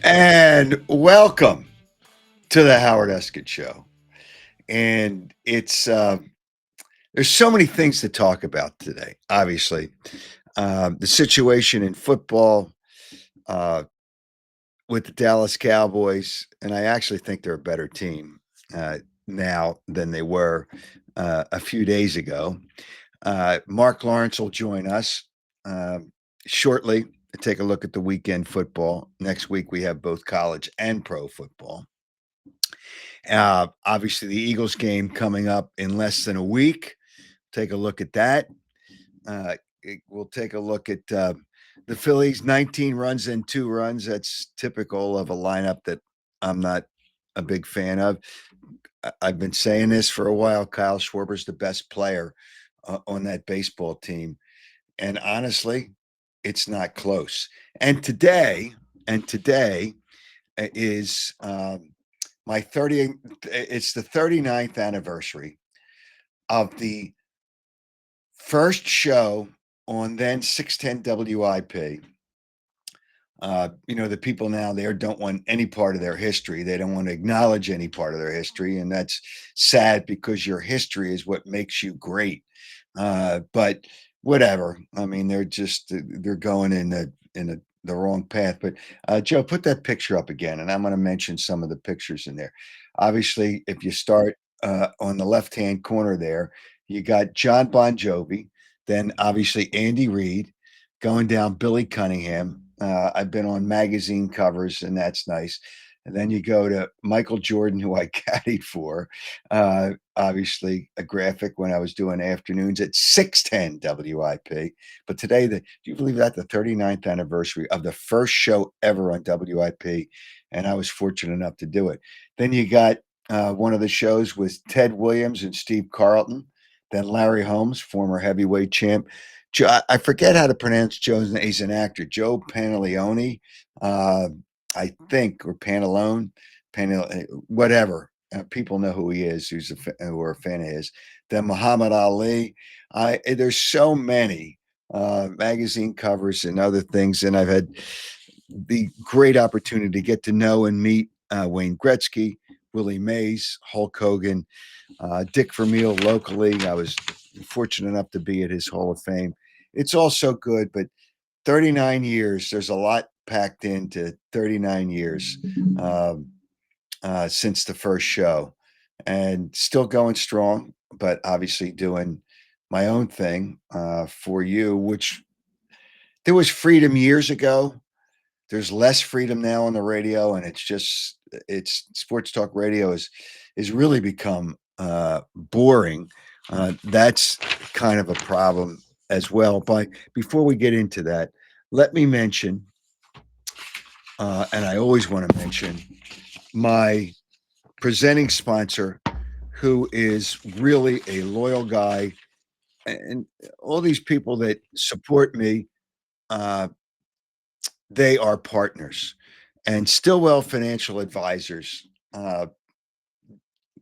And welcome to the Howard Eskin Show. And there's so many things to talk about today. Obviously, the situation in football uh, with the Dallas Cowboys, and I actually think they're a better team now than they were a few days ago. Marc Lawrence will join us shortly to take a look at the weekend football. Next week we have both college and pro football. Obviously, the Eagles game coming up in less than a week. Take a look at that. We'll take a look at the Phillies, 19 runs and 2 runs. That's typical of a lineup that I'm not a big fan of. I've been saying this for a while. Kyle Schwarber's the best player on that baseball team. And honestly, it's not close. And today is my 30 it's the 39th anniversary of the first show on then 610 WIP. The people now there don't want any part of their history. They don't want to acknowledge any part of their history, and that's sad because your history is what makes you great. But whatever. I mean, they're going in the wrong path. But Joe, put that picture up again, and I'm going to mention some of the pictures in there. Obviously, if you start on the left-hand corner there, you got John Bon Jovi, then obviously Andy Reid, going down Billy Cunningham. I've been on magazine covers, and that's nice. And then you go to Michael Jordan, who I caddied for. Obviously, a graphic when I was doing afternoons at 610 WIP. But today, do you believe that? The 39th anniversary of the first show ever on WIP. And I was fortunate enough to do it. Then you got one of the shows with Ted Williams and Steve Carlton. Then Larry Holmes, former heavyweight champ. I forget how to pronounce Joe's name. He's an actor, Joe Pantaleone, I think, or Pantalone, whatever. People know who he is, who are a fan of his. Then Muhammad Ali. There's so many magazine covers and other things, and I've had the great opportunity to get to know and meet Wayne Gretzky, Willie Mays, Hulk Hogan, Dick Vermeil locally. I was fortunate enough to be at his Hall of Fame. It's all so good, but 39 years, there's a lot packed into 39 years since the first show, and still going strong, but obviously doing my own thing for you, which there was freedom years ago. There's less freedom now on the radio, and it's sports talk radio is really become boring. That's kind of a problem as well. But before we get into that, let me mention, and I always want to mention, my presenting sponsor, who is really a loyal guy, and all these people that support me, uh, they are partners. And Stillwell Financial Advisors,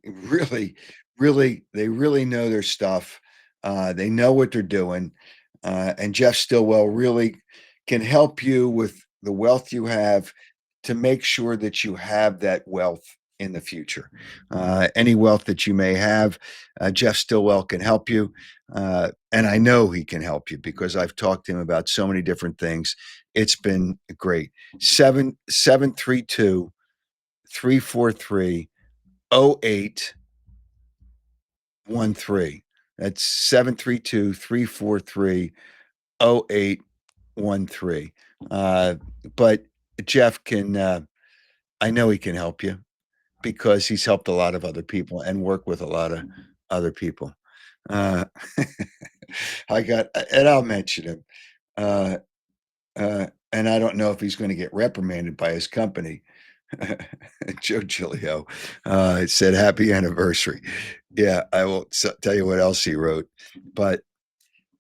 really, they really know their stuff. They know what they're doing. And Jeff Stillwell really can help you with the wealth you have to make sure that you have that wealth in the future. Any wealth that you may have, Jeff Stillwell can help you. And I know he can help you because I've talked to him about so many different things. It's been great. 732 343 0813. That's 732-343-0813. But Jeff can, I know he can help you because he's helped a lot of other people and worked with a lot of other people. Uh, and I'll mention him. Uh, and I don't know if he's going to get reprimanded by his company. Joe Giglio said, "Happy anniversary." Yeah, I will tell you what else he wrote. But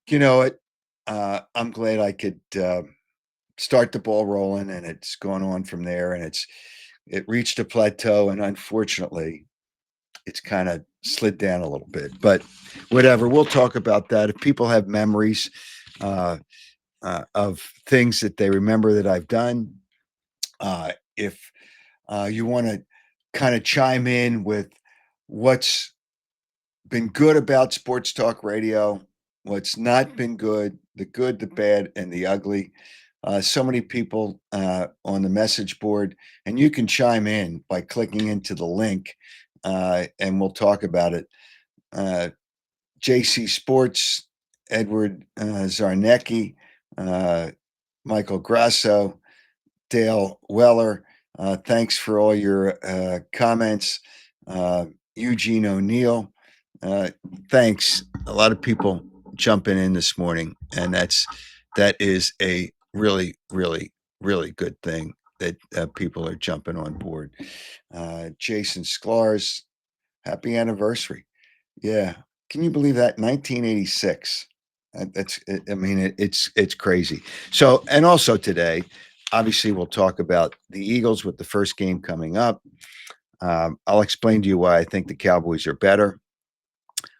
you know what? I'm glad I could start the ball rolling, and it's gone on from there. And it reached a plateau, and unfortunately, it's kind of slid down a little bit. But whatever, we'll talk about that. If people have memories of things that they remember that I've done, if you want to kind of chime in with what's been good about Sports Talk Radio, what's not been good, the bad, and the ugly. So many people on the message board, and you can chime in by clicking into the link, and we'll talk about it. JC Sports, Edward Zarnecki, Michael Grasso, Dale Weller. Thanks for all your comments. Eugene O'Neill. Thanks. A lot of people jumping in this morning, and that is a really, really, really good thing that people are jumping on board. Jason Sklar's happy anniversary. Yeah, can you believe that? 1986. That's. I mean, it's crazy. So, and also today, obviously, we'll talk about the Eagles with the first game coming up. I'll explain to you why I think the Cowboys are better,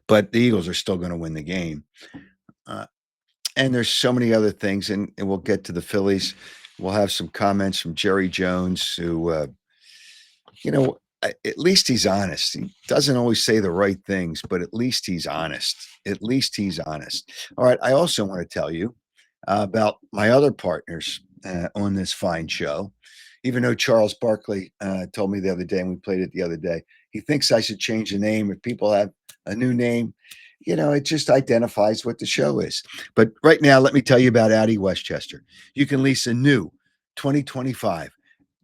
but the Eagles are still going to win the game. Uh, and there's so many other things, and we'll get to the Phillies. We'll have some comments from Jerry Jones, who, at least he's honest. He doesn't always say the right things, but at least he's honest. At least he's honest. All right. I also want to tell you about my other partners on this fine show. Even though Charles Barkley told me the other day, and we played it the other day, he thinks I should change the name. If people have a new name, it just identifies what the show is. But right now, let me tell you about Audi Westchester. You can lease a new 2025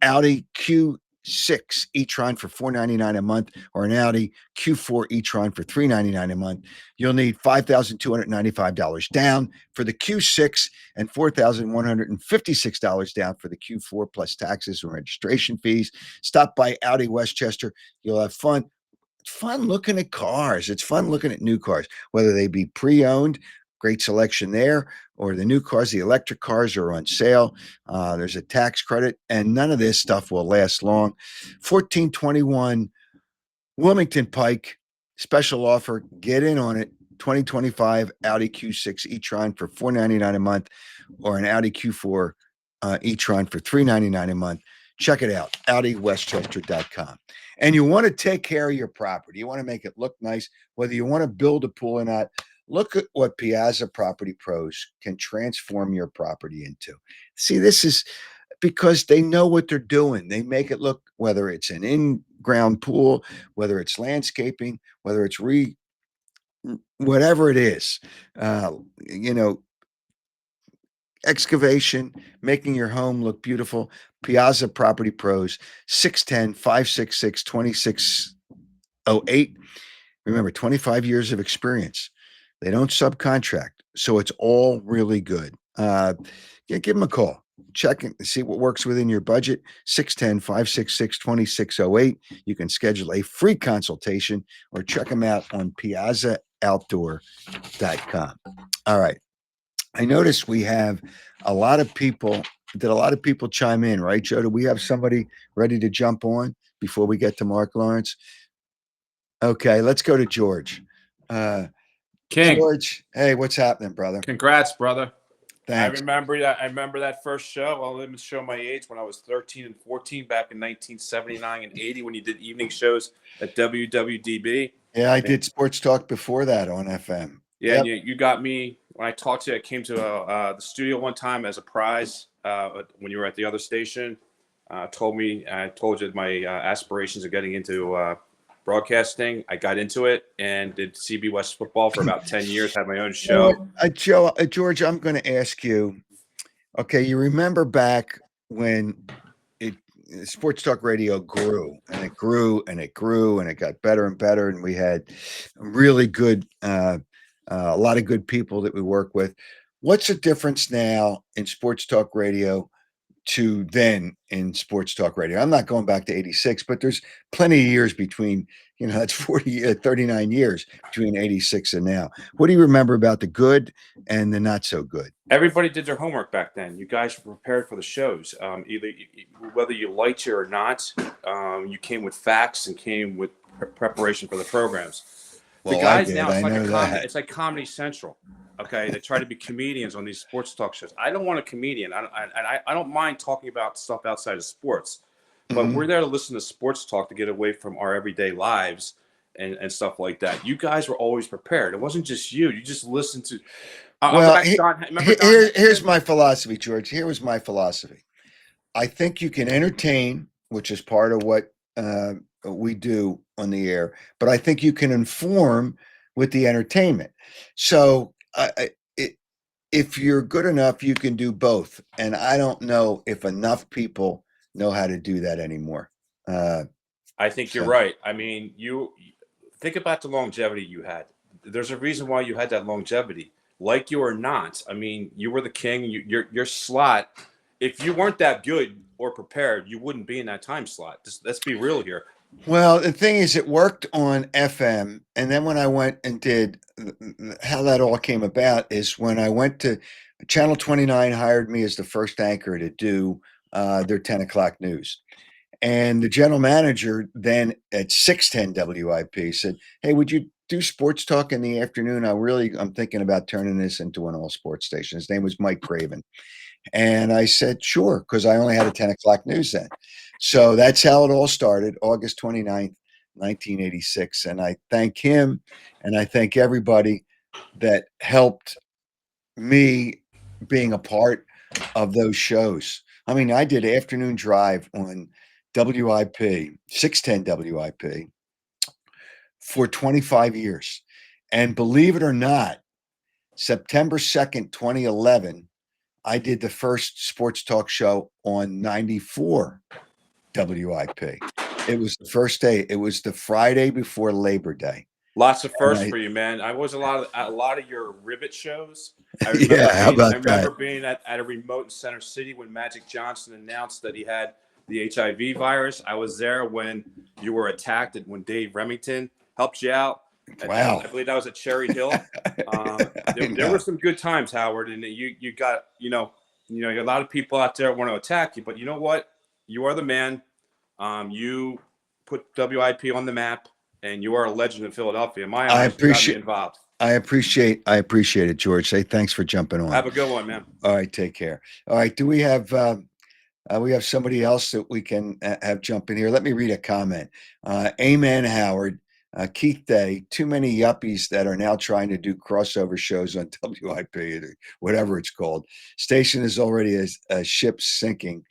Audi Q6 e-tron for $499 a month, or an Audi Q4 e-tron for $399 a month. You'll need $5,295 down for the Q6 and $4,156 down for the Q4, plus taxes and registration fees. Stop by Audi Westchester. You'll have fun. It's fun looking at cars. It's fun looking at new cars, whether they be pre-owned, great selection there, or the new cars. The electric cars are on sale. There's a tax credit, and none of this stuff will last long. 1421 Wilmington Pike, special offer. Get in on it. 2025 Audi Q6 e-tron for $499 a month, or an Audi Q4 e-tron for $399 a month. Check it out, AudiWestchester.com. And you want to take care of your property. You want to make it look nice, whether you want to build a pool or not. Look at what Piazza Property Pros can transform your property into. See, this is because they know what they're doing. They make it look, whether it's an in-ground pool, whether it's landscaping, whether it's whatever it is, excavation, making your home look beautiful. Piazza Property Pros, 610-566-2608. Remember, 25 years of experience. They don't subcontract, so it's all really good. Give them a call. Check and see what works within your budget. 610-566-2608. You can schedule a free consultation or check them out on piazzaoutdoor.com. All right. I noticed we have a lot of people. Did a lot of people chime in, right, Joe? Do we have somebody ready to jump on before we get to Marc Lawrence? Okay, let's go to George. King. George, hey, what's happening, brother? Congrats, brother. Thanks. I remember that first show. I'll even show my age, when I was 13 and 14 back in 1979 and 80, when you did evening shows at WWDB. Yeah, I did Sports Talk before that on FM. Yeah, yep. And you got me when I talked to you. I came to the studio one time as a prize when you were at the other station. I told you my aspirations of getting into broadcasting. I got into it and did CB West football for about 10 years, had my own show. George, I'm going to ask you, okay, you remember back when Sports Talk Radio grew, and it grew and it grew and it got better and better, and we had really good a lot of good people that we work with. What's the difference now in Sports Talk Radio to then in Sports Talk Radio? I'm not going back to 86, but there's plenty of years between, that's 39 years between 86 and now. What do you remember about the good and the not so good? Everybody did their homework back then. You guys were prepared for the shows. Whether you liked it or not, you came with facts and came with preparation for the programs. Well, the guys now, it's like Comedy Central. Okay, they try to be comedians on these sports talk shows. I don't want a comedian. I don't mind talking about stuff outside of sports, but we're Mhm. there to listen to sports talk to get away from our everyday lives and stuff like that. You guys were always prepared. It wasn't just you. You just listened to. I'll go Well, back to Don. Remember Don here's Henderson? my philosophy, George. Here was my philosophy. I think you can entertain, which is part of what we do on the air, but I think you can inform with the entertainment. So, if you're good enough, you can do both. And I don't know if enough people know how to do that anymore. Uh, I think you're so, right. I mean, you think about the longevity you had. There's a reason why you had that longevity. Like you or not, I mean, you were the king. Your slot. If you weren't that good or prepared, you wouldn't be in that time slot. Let's be real here. well, the thing is, it worked on FM. And then when I went and did how that all came about is when I went to Channel 29, hired me as the first anchor to do their 10 o'clock news. And the general manager then at 610 WIP said, "Hey, would you do sports talk in the afternoon? I'm thinking about turning this into an all sports station." His name was Mike Craven. And I said, "Sure," because I only had a 10 o'clock news then. So that's how it all started, August 29th, 1986. And I thank him and I thank everybody that helped me being a part of those shows. I mean, I did afternoon drive on WIP, 610 WIP for 25 years. And believe it or not, September 2nd, 2011, I did the first sports talk show on 94 WIP. It was the first day. It was the Friday before Labor Day. Lots of And firsts for you, man. I was a lot of your ribbit shows. yeah, how I about that? remember being at a remote in Center City when Magic Johnson announced that he had the HIV virus. I was there when you were attacked and when Dave Remington helped you out. Wow. I believe that was at Cherry Hill. I There were know. some good times, Howard, and you got a lot of people out there want to attack you, but you know what? You are the man. You put WIP on the map, and you are a legend in Philadelphia. In my I eyes, you got me appreciate involved. I appreciate it, George. Say thanks for jumping on. Have a good one, man. All right, take care. All right, do we have somebody else that we can have jump in here? Let me read a comment. Amen, Howard. Keith Day, too many yuppies that are now trying to do crossover shows on WIP, or whatever it's called. Station is already a ship sinking.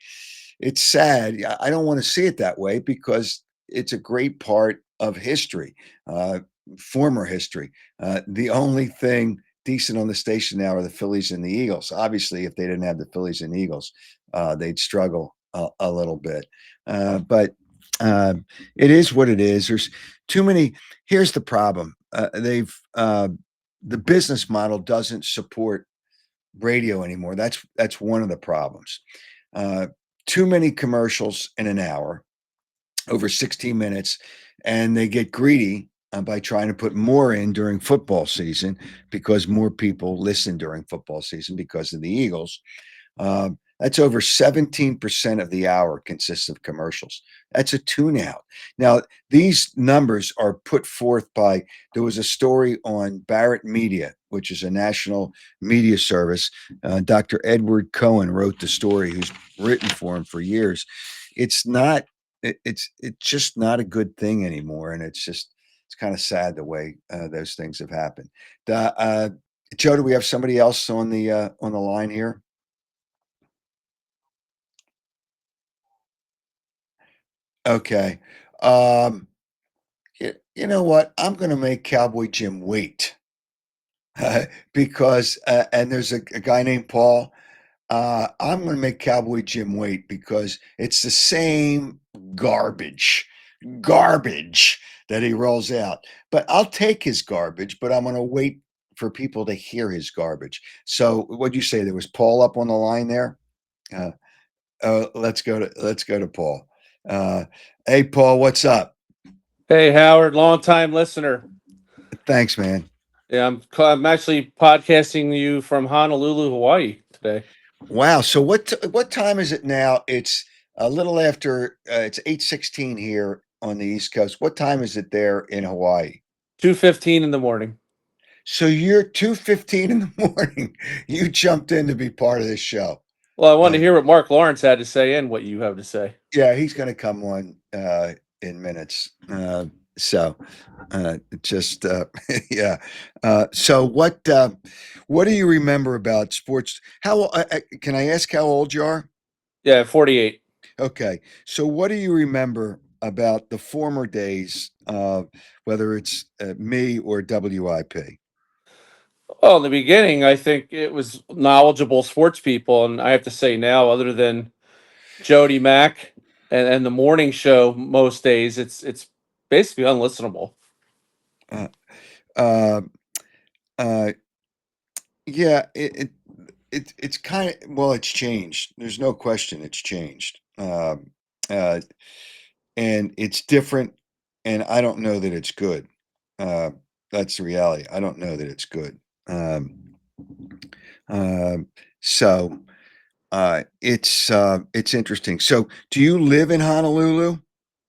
It's sad. I don't want to see it that way because it's a great part of history, uh, former history. The only thing decent on the station now are the Phillies and the Eagles. Obviously, if they didn't have the Phillies and Eagles, they'd struggle a little bit. But it is what it is. There's too many. Here's the problem. The business model doesn't support radio anymore. That's one of the problems. Uh, Too many commercials in an hour, over 16 minutes, and they get greedy by trying to put more in during football season because more people listen during football season because of the Eagles. That's over 17% of the hour consists of commercials. That's a tune out. Now, these numbers are put forth by, there was a story on Barrett Media, which is a national media service. Dr. Edward Cohen wrote the story, who's written for him for years. It's not, it's just not a good thing anymore. And it's kind of sad the way those things have happened. Joe, do we have somebody else on the line here? Okay. Um, you know what? I'm going to make Cowboy Jim wait because, and there's a guy named Paul. I'm going to make Cowboy Jim wait because it's the same garbage that he rolls out. But I'll take his garbage, but I'm going to wait for people to hear his garbage. So, what'd you say? There was Paul up on the line there. Uh, let's go to Paul. Uh, hey, Paul, what's up? Hey, Howard, long time listener. Thanks, man. Yeah, I'm actually podcasting you from Honolulu, Hawaii today. Wow. So what time is it now? It's a little after. It's 8:16 here on the East Coast. What time is it there in Hawaii? 2:15 in the morning. So you're 2:15 in the morning. You jumped in to be part of this show. Well, I wanted to hear what Marc Lawrence had to say and what you have to say. Yeah, he's going to come on in minutes. So just yeah. So what do you remember about sports? How can I ask how old you are? Yeah, 48. Okay. So what do you remember about the former days, whether it's me or WIP? Well, in the beginning, I think it was knowledgeable sports people, and I have to say now, other than Jody Mack and the morning show, most days it's basically unlistenable. Uh, uh, uh, yeah, it's kind of, well, it's changed. There's no question it's changed. Uh, and it's different, and I don't know that it's good. Uh, that's the reality. I don't know that it's good. Um, um, so it's interesting. So, do you live in Honolulu?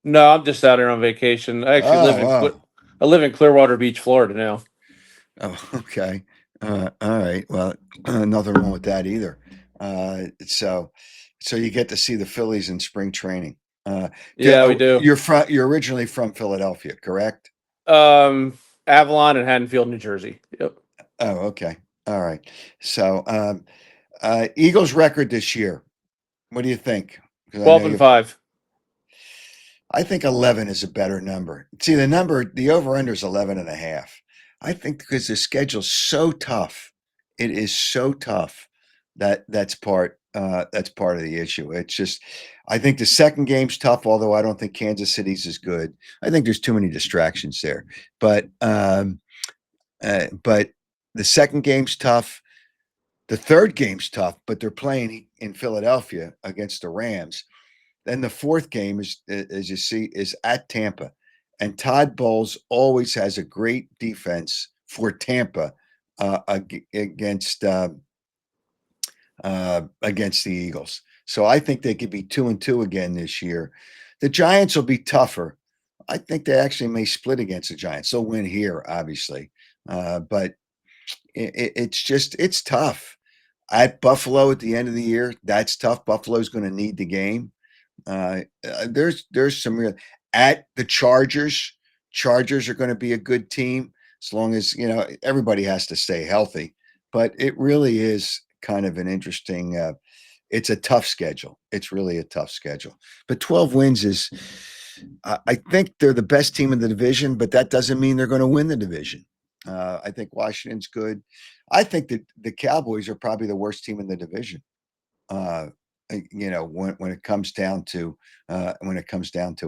No, I'm just out here on vacation. I actually live Oh, in wow. I live in Clearwater Beach, Florida now. Oh, okay. All right. Well, nothing wrong with that either. So, you get to see the Phillies in spring training. Yeah, we do. You're originally from Philadelphia, correct? Um, Avalon and Haddonfield, New Jersey. Yep, Oh, okay. All right. So, Eagles record this year. What do you think? Because I know 12-5. I think 11 is a better number. See, the over under is 11 and a half. I think because the schedule's so tough, it is so tough that's part of the issue. It's just, I think the second game's tough, although I don't think Kansas City's is good. I think there's too many distractions there. But the second game's tough. The third game's tough, but they're playing in Philadelphia against the Rams. Then the fourth game is, as you see, is at Tampa, and Todd Bowles always has a great defense for Tampa against the Eagles. So I think they could be 2-2 again this year. The Giants will be tougher. I think they actually may split against the Giants. They'll win here, obviously, but it's tough. At Buffalo at the end of the year, that's tough. Buffalo's going to need the game. There's some real at the Chargers. Chargers are going to be a good team as long as everybody has to stay healthy. But it really is kind of an interesting. It's a tough schedule. It's really a tough schedule. But 12 wins is. I think they're the best team in the division, but that doesn't mean they're going to win the division. I think Washington's good. I think that the Cowboys are probably the worst team in the division. Uh, when it comes down to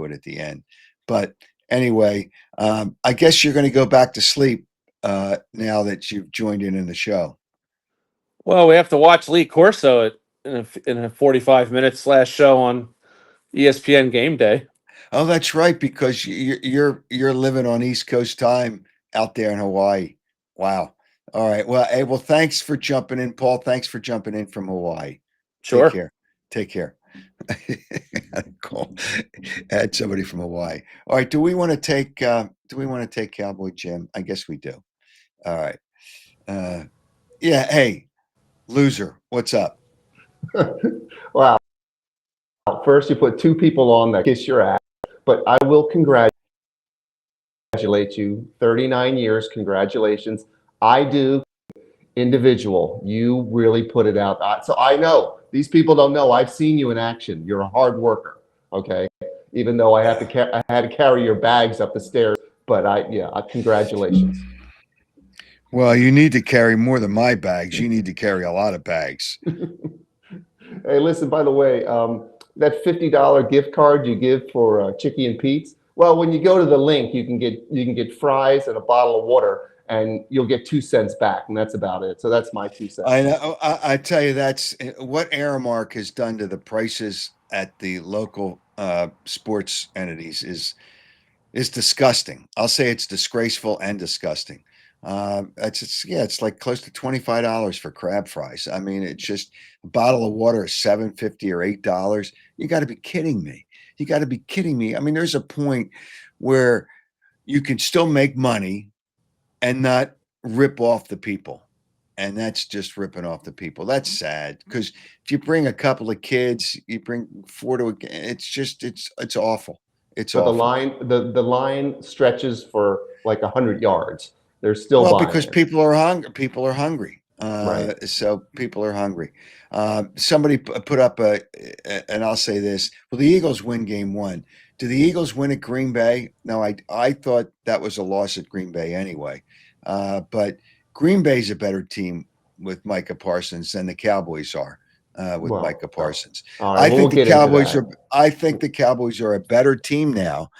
it at the end. But anyway, I guess you're going to go back to sleep now that you've joined in the show. Well, we have to watch Lee Corso in a 45 minute slash show on ESPN Game Day. Oh, that's right, because you're living on East Coast time out there in Hawaii. Wow. All right. Well, hey, well, thanks for jumping in, Paul. Thanks for jumping in from Hawaii. Take Sure. care. Take care. Cool. Add somebody from Hawaii. All right. Do we want to take Cowboy Jim? I guess we do. All right. Yeah. Hey, loser. What's up? Wow. First, you put two people on that kiss your ass, but I will congratulate you. 39 years. Congratulations. I do. Individual. You really put it out. So I know these people don't know. I've seen you in action. You're a hard worker. Okay. Even though I had to carry your bags up the stairs, but congratulations. Well, you need to carry more than my bags. You need to carry a lot of bags. Hey, listen, by the way, that $50 gift card you give for Chicky and Pete's, well, when you go to the link, you can get fries and a bottle of water, and you'll get 2 cents back, and that's about it. So that's my 2 cents. I know. I tell you, that's what Aramark has done to the prices at the local sports entities is disgusting. I'll say it's disgraceful and disgusting. It's like close to $25 for crab fries. I mean, it's just a bottle of water is $7.50 or $8. You got to be kidding me. You got to be kidding me. I mean, there's a point where you can still make money and not rip off the people. and that's just ripping off the people. That's sad because if you bring a couple of kids, you bring four to it's awful. It's But awful. the line stretches for like 100 yards. They're still Well, buying because it. people are hungry. People are hungry. Right. So people are hungry. Somebody put up and I'll say this: will the Eagles win Game 1? Do the Eagles win at Green Bay? No, I thought that was a loss at Green Bay anyway. But Green Bay's a better team with Micah Parsons than the Cowboys are with Well, Micah Parsons. all right. Well, we'll get into that. I think the Cowboys are a better team now.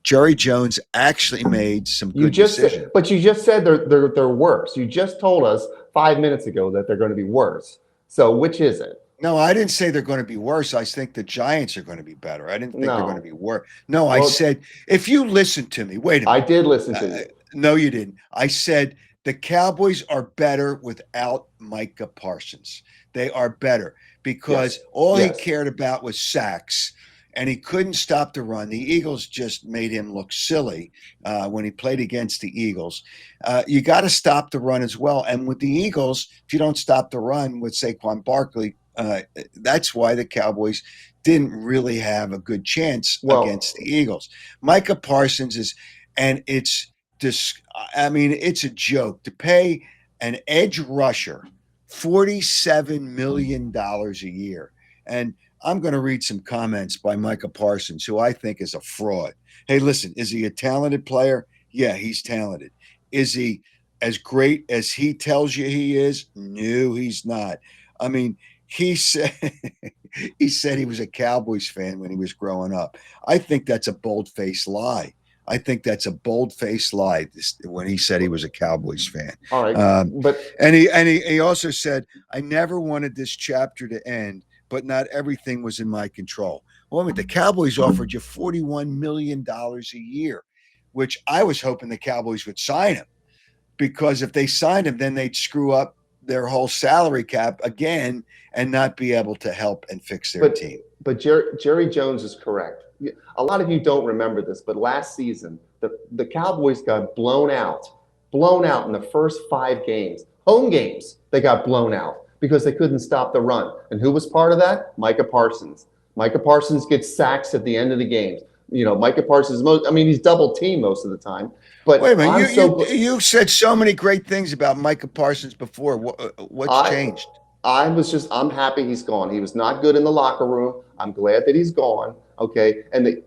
Jerry Jones actually made some good decisions. But you just said they're worse. You just told us 5 minutes ago that they're going to be worse. So which is it? No, I didn't say they're going to be worse. I think the Giants are going to be better. I didn't think they're going to No. be worse. No, I said, if you listen to me, wait a minute. I did listen to you. No, you didn't. I said the Cowboys are better without Micah Parsons. They are better because all he cared about was sacks, and he couldn't stop the run. The Eagles just made him look silly when he played against the Eagles. You got to stop the run as well. And with the Eagles, if you don't stop the run with Saquon Barkley, that's why the Cowboys didn't really have a good chance against the Eagles. Micah Parsons is, and it's a joke to pay an edge rusher $47 million a year. And I'm going to read some comments by Micah Parsons, who I think is a fraud. Hey, listen, is he a talented player? Yeah, he's talented. Is he as great as he tells you he is? No, he's not. I mean, he said he was a Cowboys fan when he was growing up. I think that's a bold-faced lie. I think that's a bold-faced lie when he said he was a Cowboys fan. All right, but he also said, I never wanted this chapter to end, but not everything was in my control. Well, I mean, the Cowboys offered you $41 million a year, which I was hoping the Cowboys would sign him, because if they signed him, then they'd screw up their whole salary cap again and not be able to help and fix their team. But Jerry Jones is correct. A lot of you don't remember this, but last season, the Cowboys got blown out in the first 5 games. Home games, they got blown out because they couldn't stop the run. And who was part of that? Micah Parsons. Micah Parsons gets sacks at the end of the games. You know, Micah Parsons, he's double teamed most of the time. But wait a minute, you said so many great things about Micah Parsons before. What's changed? I'm happy he's gone. He was not good in the locker room. I'm glad that he's gone. Okay. And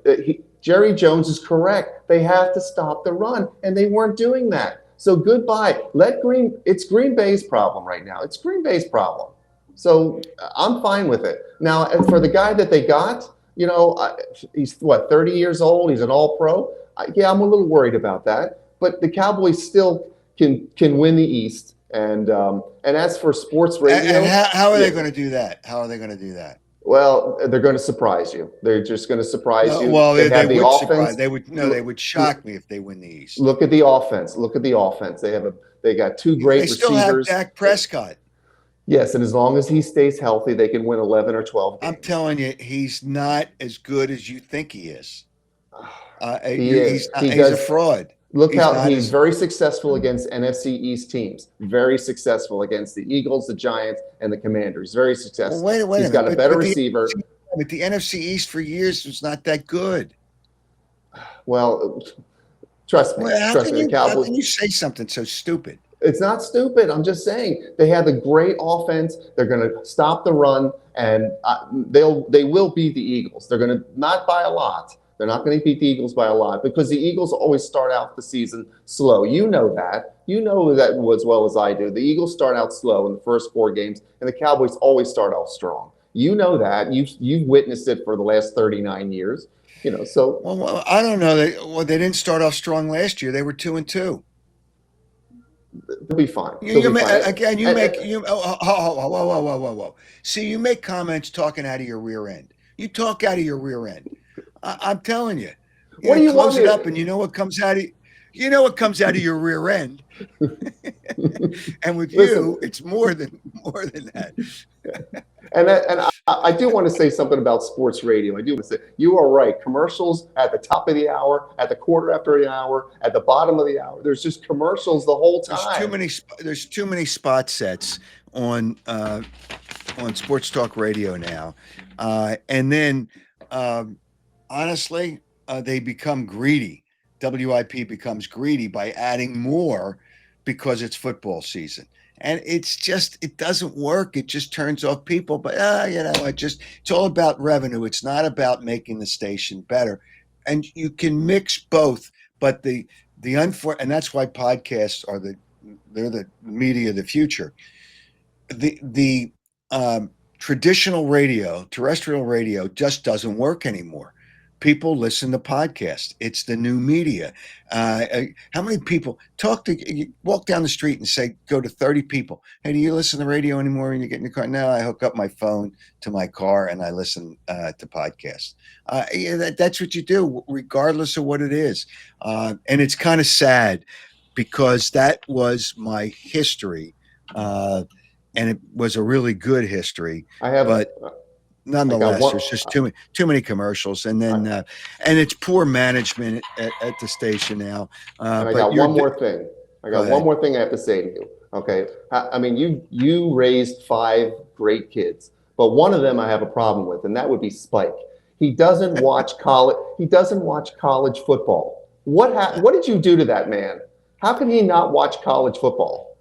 Jerry Jones is correct. They have to stop the run, and they weren't doing that. So goodbye. It's Green Bay's problem right now. It's Green Bay's problem. So I'm fine with it. Now, and for the guy that they got, he's 30 years old. He's an all-pro. Yeah, I'm a little worried about that. But the Cowboys still can win the East. And as for sports radio, and how are they going to do that? How are they going to do that? Well, they're going to surprise you. They're just going to surprise you. Well, they would surprise. They would shock me if they win the East. Look at the offense. They got 2 great receivers. They still have Dak Prescott. Yes, and as long as he stays healthy, they can win 11 or 12 games. I'm telling you, he's not as good as you think he is. He's a fraud. Look how he's very successful against NFC East teams. Very successful against the Eagles, the Giants, and the Commanders. Very successful. Well, wait he's got a better receiver. But the NFC East for years was not that good. Well, trust me. The Cowboys. How can you say something so stupid? It's not stupid. I'm just saying they have a great offense. They're going to stop the run, and they will beat the Eagles. They're going to not by a lot. They're not going to beat the Eagles by a lot because the Eagles always start out the season slow. You know that. You know that as well as I do. The Eagles start out slow in the first 4 games, and the Cowboys always start out strong. You know that. You've witnessed it for the last 39 years. So. Well, I don't know. They didn't start off strong last year. They were 2-2. They'll be fine. Whoa. See, you make comments talking out of your rear end. You talk out of your rear end. I'm telling you. What do you close want it up, and you know what comes out of your rear end. And with you, it's more than that. I do want to say something about sports radio. I do want to say you are right. Commercials at the top of the hour, at the quarter after the hour, at the bottom of the hour. There's just commercials the whole time. There's too many spot sets on Sports Talk Radio now, and then honestly, they become greedy. WIP becomes greedy by adding more because it's football season. And it doesn't work. It just turns off people. But it's all about revenue. It's not about making the station better. And you can mix both. But and that's why podcasts they're the media of the future. The traditional radio, terrestrial radio, just doesn't work anymore. People listen to podcasts. It's the new media. How many people you walk down the street and say, go to 30 people. Hey, do you listen to radio anymore when you get in your car? No, I hook up my phone to my car and I listen to podcasts. That's what you do, regardless of what it is. And it's kind of sad because that was my history. And it was a really good history. But nonetheless, there's just too many commercials, and then and it's poor management at the station now. And I got one more thing. I have to say to you. Okay, I mean, you raised 5 great kids, but one of them I have a problem with, and that would be Spike. He doesn't watch college. He doesn't watch college football. What did you do to that man? How can he not watch college football?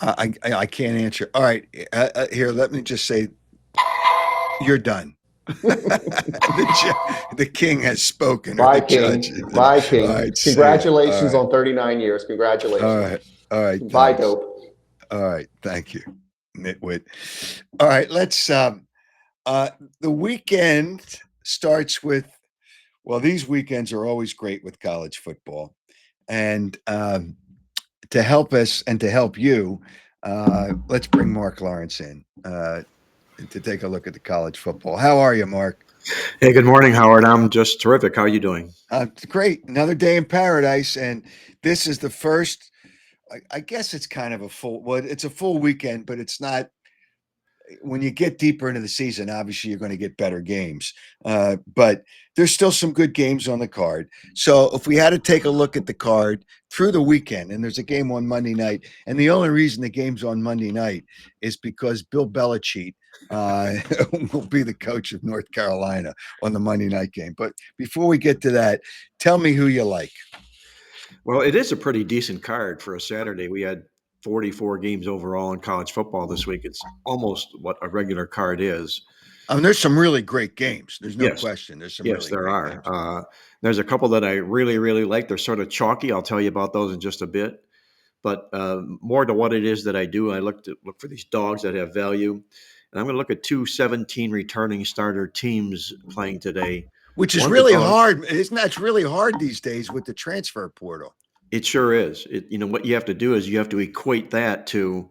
I can't answer. All right, here, let me just say, you're done. The king has spoken. Bye, King. Bye, King. Right, congratulations on 39 years. Congratulations. All right. Bye, dope. All right. Thank you, nitwit. All right. Let's. The weekend starts with. Well, these weekends are always great with college football, and to help us and to help you, let's bring Marc Lawrence in to take a look at the college football. How are you, Marc? Hey, good morning, Howard. I'm just terrific. How are you doing? Great. Another day in paradise, and this is the first. I guess it's kind of a full. Well, it's a full weekend, but it's not. When you get deeper into the season, obviously you're going to get better games, but there's still some good games on the card. So if we had to take a look at the card through the weekend, and there's a game on Monday night, and the only reason the game's on Monday night is because Bill Belichick will be the coach of North Carolina on the Monday night game. But before we get to that, tell me who you like. Well, it is a pretty decent card for a Saturday. We had 44 games overall in college football this week. It's almost what a regular card is. There's some really great games. There's no question. There's some yes, really there great are. Games. There's a couple that I really, really like. They're sort of chalky. I'll tell you about those in just a bit. But more to what it is that I do, I look for these dogs that have value. And I'm going to look at 2 17 returning starter teams playing today. Which is really hard. Isn't that really hard these days with the transfer portal? It sure is. What you have to do is you have to equate that to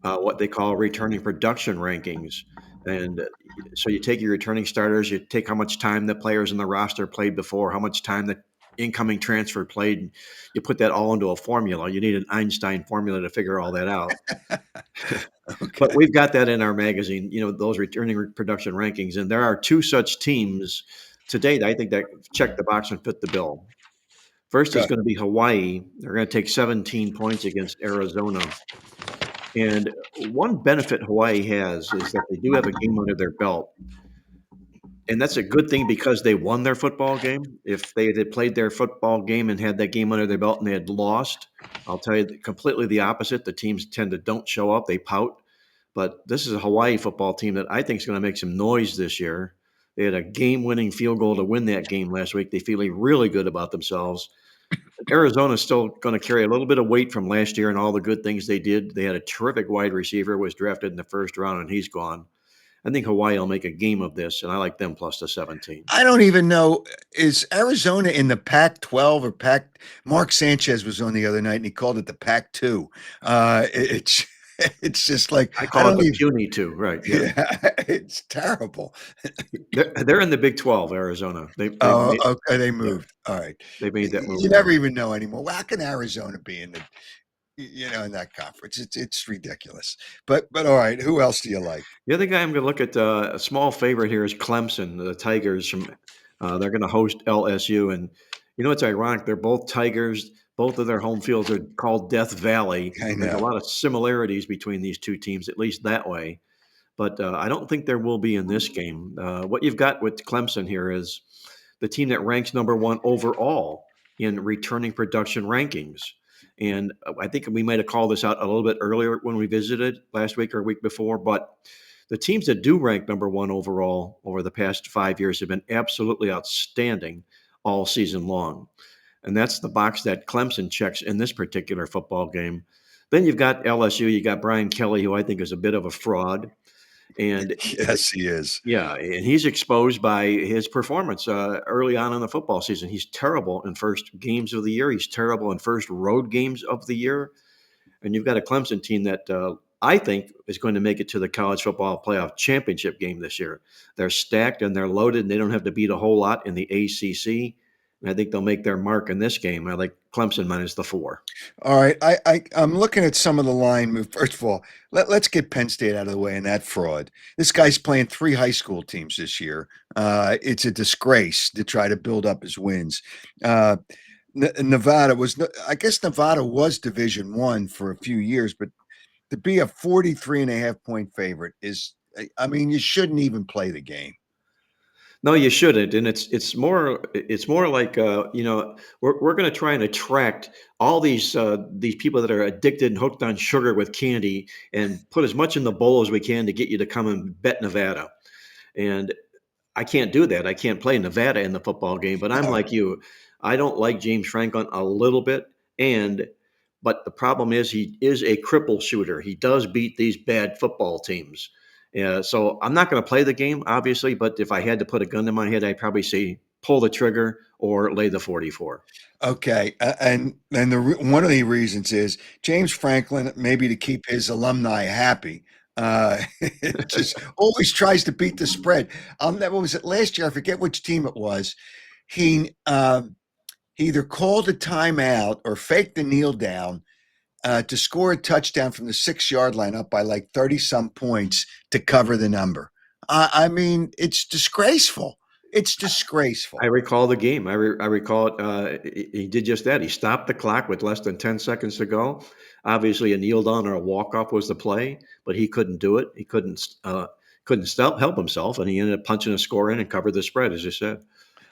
what they call returning production rankings. And so you take your returning starters, you take how much time the players in the roster played before, how much time the incoming transfer played, and you put that all into a formula. You need an Einstein formula to figure all that out. Okay. But we've got that in our magazine, those returning production rankings. And there are 2 such teams to date, I think, that check the box and fit the bill. First is going to be Hawaii. They're going to take 17 points against Arizona. And one benefit Hawaii has is that they do have a game under their belt. And that's a good thing because they won their football game. If they had played their football game and had that game under their belt and they had lost, I'll tell you completely the opposite. The teams don't show up. They pout. But this is a Hawaii football team that I think is going to make some noise this year. They had a game-winning field goal to win that game last week. They're feeling really good about themselves. Arizona's still going to carry a little bit of weight from last year and all the good things they did. They had a terrific wide receiver, was drafted in the first round, and he's gone. I think Hawaii will make a game of this, and I like them plus the 17. I don't even know. Is Arizona in the Pac-12 or Pac? Mark Sanchez was on the other night, and he called it the Pac-2. It's just like I call it the puny 2, right? Yeah, it's terrible. They're in the Big 12, Arizona. They moved. All right, they made that move. You never even know anymore. Well, how can Arizona be in the? in that conference. It's ridiculous. But all right, who else do you like? The other guy I'm going to look at, a small favorite here is Clemson. The Tigers they're going to host LSU, and it's ironic. They're both Tigers. Both of their home fields are called Death Valley. I There's a know. lot of similarities between these two teams, at least that way. But I don't think there will be in this game. What you've got with Clemson here is the team that ranks number one overall in returning production rankings. And I think we might have called this out a little bit earlier when we visited last week or a week before. But the teams that do rank number one overall over the past 5 years have been absolutely outstanding all season long. And that's the box that Clemson checks in this particular football game. Then you've got LSU. You got Brian Kelly, who I think is a bit of a fraud. And Yes, he is. yeah, and he's exposed by his performance early on in the football season. He's terrible in first games of the year. He's terrible in first road games of the year. And you've got a Clemson team that I think is going to make it to the college football playoff championship game this year. They're stacked and they're loaded, and they don't have to beat a whole lot in the ACC. And I think they'll make their mark in this game. I like Clemson minus the 4. All right, I'm looking at some of the line move. First of all, let's get Penn State out of the way and that fraud. This guy's playing 3 high school teams this year. It's a disgrace to try to build up his wins. Nevada I guess Nevada was Division I for a few years, but to be a 43.5-point favorite is, I mean, you shouldn't even play the game. No, you shouldn't, and it's more like we're going to try and attract all these people that are addicted and hooked on sugar with candy, and put as much in the bowl as we can to get you to come and bet Nevada. And I can't do that. I can't play Nevada in the football game. But I'm No. like you. I don't like James Franklin a little bit, but the problem is he is a cripple shooter. He does beat these bad football teams. So I'm not going to play the game, obviously, but if I had to put a gun to my head, I'd probably say pull the trigger or lay the 44. Okay, and one of the reasons is James Franklin, maybe to keep his alumni happy, just always tries to beat the spread. What was it last year? I forget which team it was. He either called a timeout or faked the kneel down to score a touchdown from the 6-yard line up by like 30-some points to cover the number. I mean, it's disgraceful. It's disgraceful. I recall the game. I recall it. He did just that. He stopped the clock with less than 10 seconds to go. Obviously, a kneel down or a walk off was the play, but he couldn't do it. He couldn't help himself, and he ended up punching a score in and covered the spread, as you said.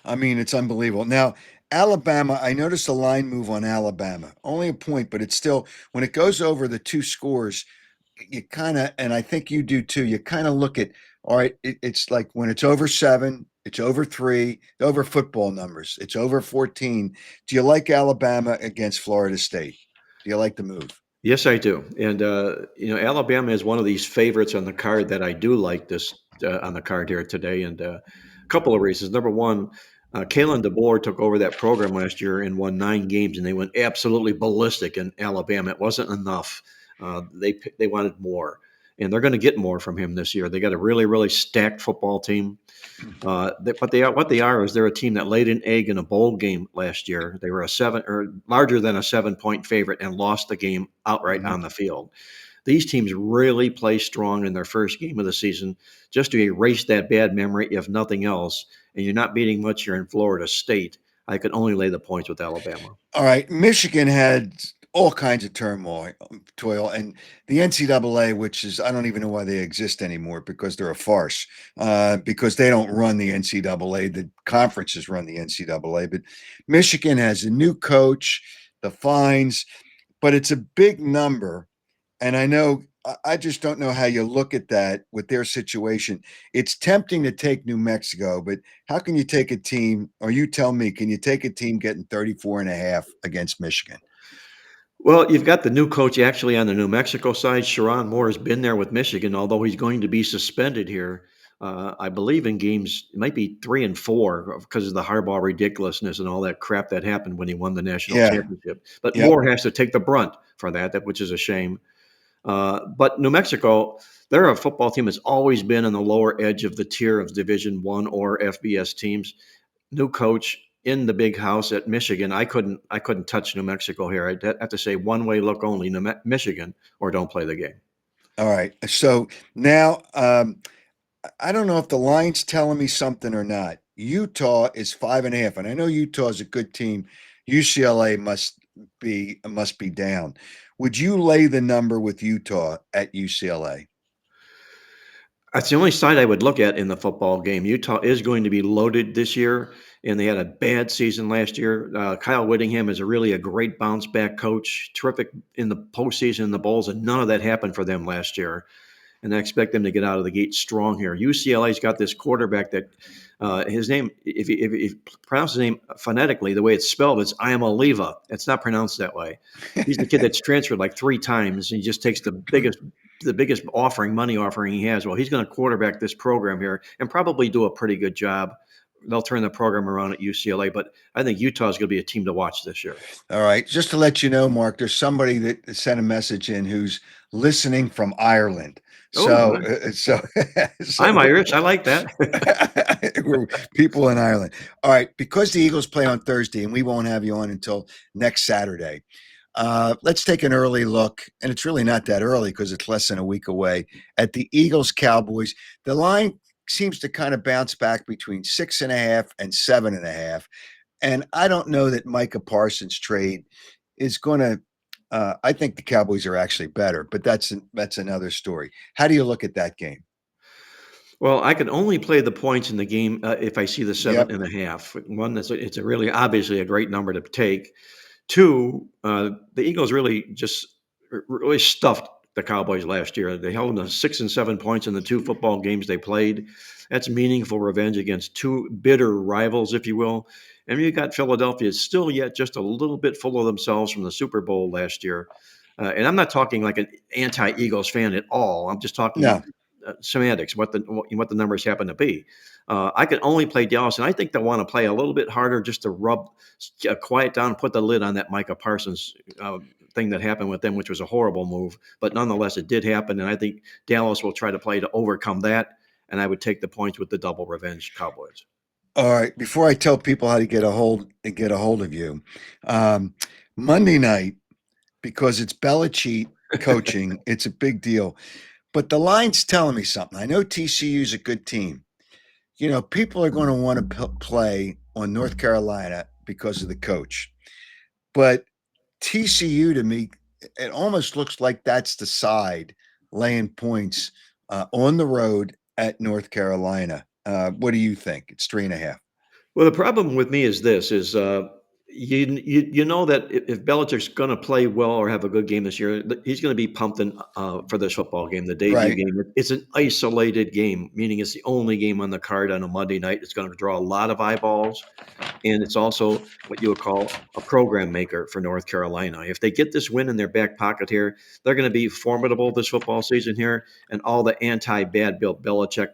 I mean, it's unbelievable. Now, Alabama, I noticed a line move on Alabama. Only a point, but it's still, when it goes over the 2 scores, you kind of, and I think you do too, you kind of look at, all right, it's like when it's over 7, it's over 3, over football numbers, it's over 14. Do you like Alabama against Florida State? Do you like the move? Yes, I do. And, Alabama is one of these favorites on the card that I do like this on the card here today. And a couple of reasons. Number one, Kalen DeBoer took over that program last year and won 9 games, and they went absolutely ballistic in Alabama. It wasn't enough. They wanted more, and they're going to get more from him this year. They got a really, really stacked football team. What they are is they're a team that laid an egg in a bowl game last year. They were a 7 or larger than a 7-point favorite and lost the game outright on the field. These teams really play strong in their first game of the season just to erase that bad memory, if nothing else. And you're not beating much. You're in Florida State. I could only lay the points with Alabama. All right. Michigan had all kinds of turmoil, and the NCAA, which is, I don't even know why they exist anymore, because they're a farce, because they don't run the NCAA. The conferences run the NCAA. But Michigan has a new coach, the fines, but it's a big number. And I know, I just don't know how you look at that with their situation. It's tempting to take New Mexico, but how can you take a team, or you tell me, can you take a team getting 34.5 against Michigan? Well, you've got the new coach actually on the New Mexico side. Sharon Moore has been there with Michigan, although he's going to be suspended here. I believe in games, it might be 3 and 4 because of the Harbaugh ridiculousness and all that crap that happened when he won the national championship. But Moore has to take the brunt for that, which is a shame. But New Mexico, they're a football team that's always been on the lower edge of the tier of Division I or FBS teams. New coach, in the big house at Michigan, I couldn't touch New Mexico here. I'd have to say one way look only, Michigan, or don't play the game. All right. So now, I don't know if the line's telling me something or not. Utah is 5.5, and I know Utah is a good team. UCLA must be down. Would you lay the number with Utah at UCLA? That's the only side I would look at in the football game. Utah is going to be loaded this year, and they had a bad season last year. Kyle Whittingham is really a great bounce back coach, terrific in the postseason in the bowls, and none of that happened for them last year. And I expect them to get out of the gate strong here. UCLA's got this quarterback that his name, if you pronounce his name phonetically, the way it's spelled, it's Iamaliva. It's not pronounced that way. He's the kid that's transferred like 3 times, and he just takes the biggest money offering he has. Well, he's going to quarterback this program here and probably do a pretty good job. They'll turn the program around at UCLA, but I think Utah is going to be a team to watch this year. All right. Just to let you know, Mark, there's somebody that sent a message in who's listening from Ireland. So, so I'm Irish. I like that. we're people in Ireland. All right. Because the Eagles play on Thursday and we won't have you on until next Saturday, let's take an early look. And it's really not that early because it's less than a week away at the Eagles Cowboys. The line seems to kind of bounce back between 6.5 and 7.5. And I don't know that Micah Parsons' trade is going to. I think the Cowboys are actually better, but that's another story. How do you look at that game? Well, I can only play the points in the game if I see the 7.5. One, it's a really obviously a great number to take. 2, the Eagles really stuffed the Cowboys last year. They held them to 6 and 7 points in the 2 football games they played. That's meaningful revenge against 2 bitter rivals, if you will. And you got Philadelphia still yet just a little bit full of themselves from the Super Bowl last year. And I'm not talking like an anti-Eagles fan at all. I'm just talking semantics, what the numbers happen to be. I can only play Dallas, and I think they want to play a little bit harder just to quiet down, put the lid on that Micah Parsons thing that happened with them, which was a horrible move. But nonetheless, it did happen, and I think Dallas will try to play to overcome that, and I would take the points with the double revenge Cowboys. All right. Before I tell people how to get a hold of you, Monday night, because it's Belichick coaching, it's a big deal. But the line's telling me something. I know TCU is a good team. You know, people are going to want to play on North Carolina because of the coach. But TCU, to me, it almost looks like that's the side laying points on the road at North Carolina. What do you think? It's 3.5. Well, the problem with me is this: you know that if Belichick's going to play well or have a good game this year, he's going to be pumped for this football game, the debut game. It's an isolated game, meaning it's the only game on the card on a Monday night. It's going to draw a lot of eyeballs, and it's also what you would call a program maker for North Carolina. If they get this win in their back pocket here, they're going to be formidable this football season here, and all the anti-bad Bill Belichick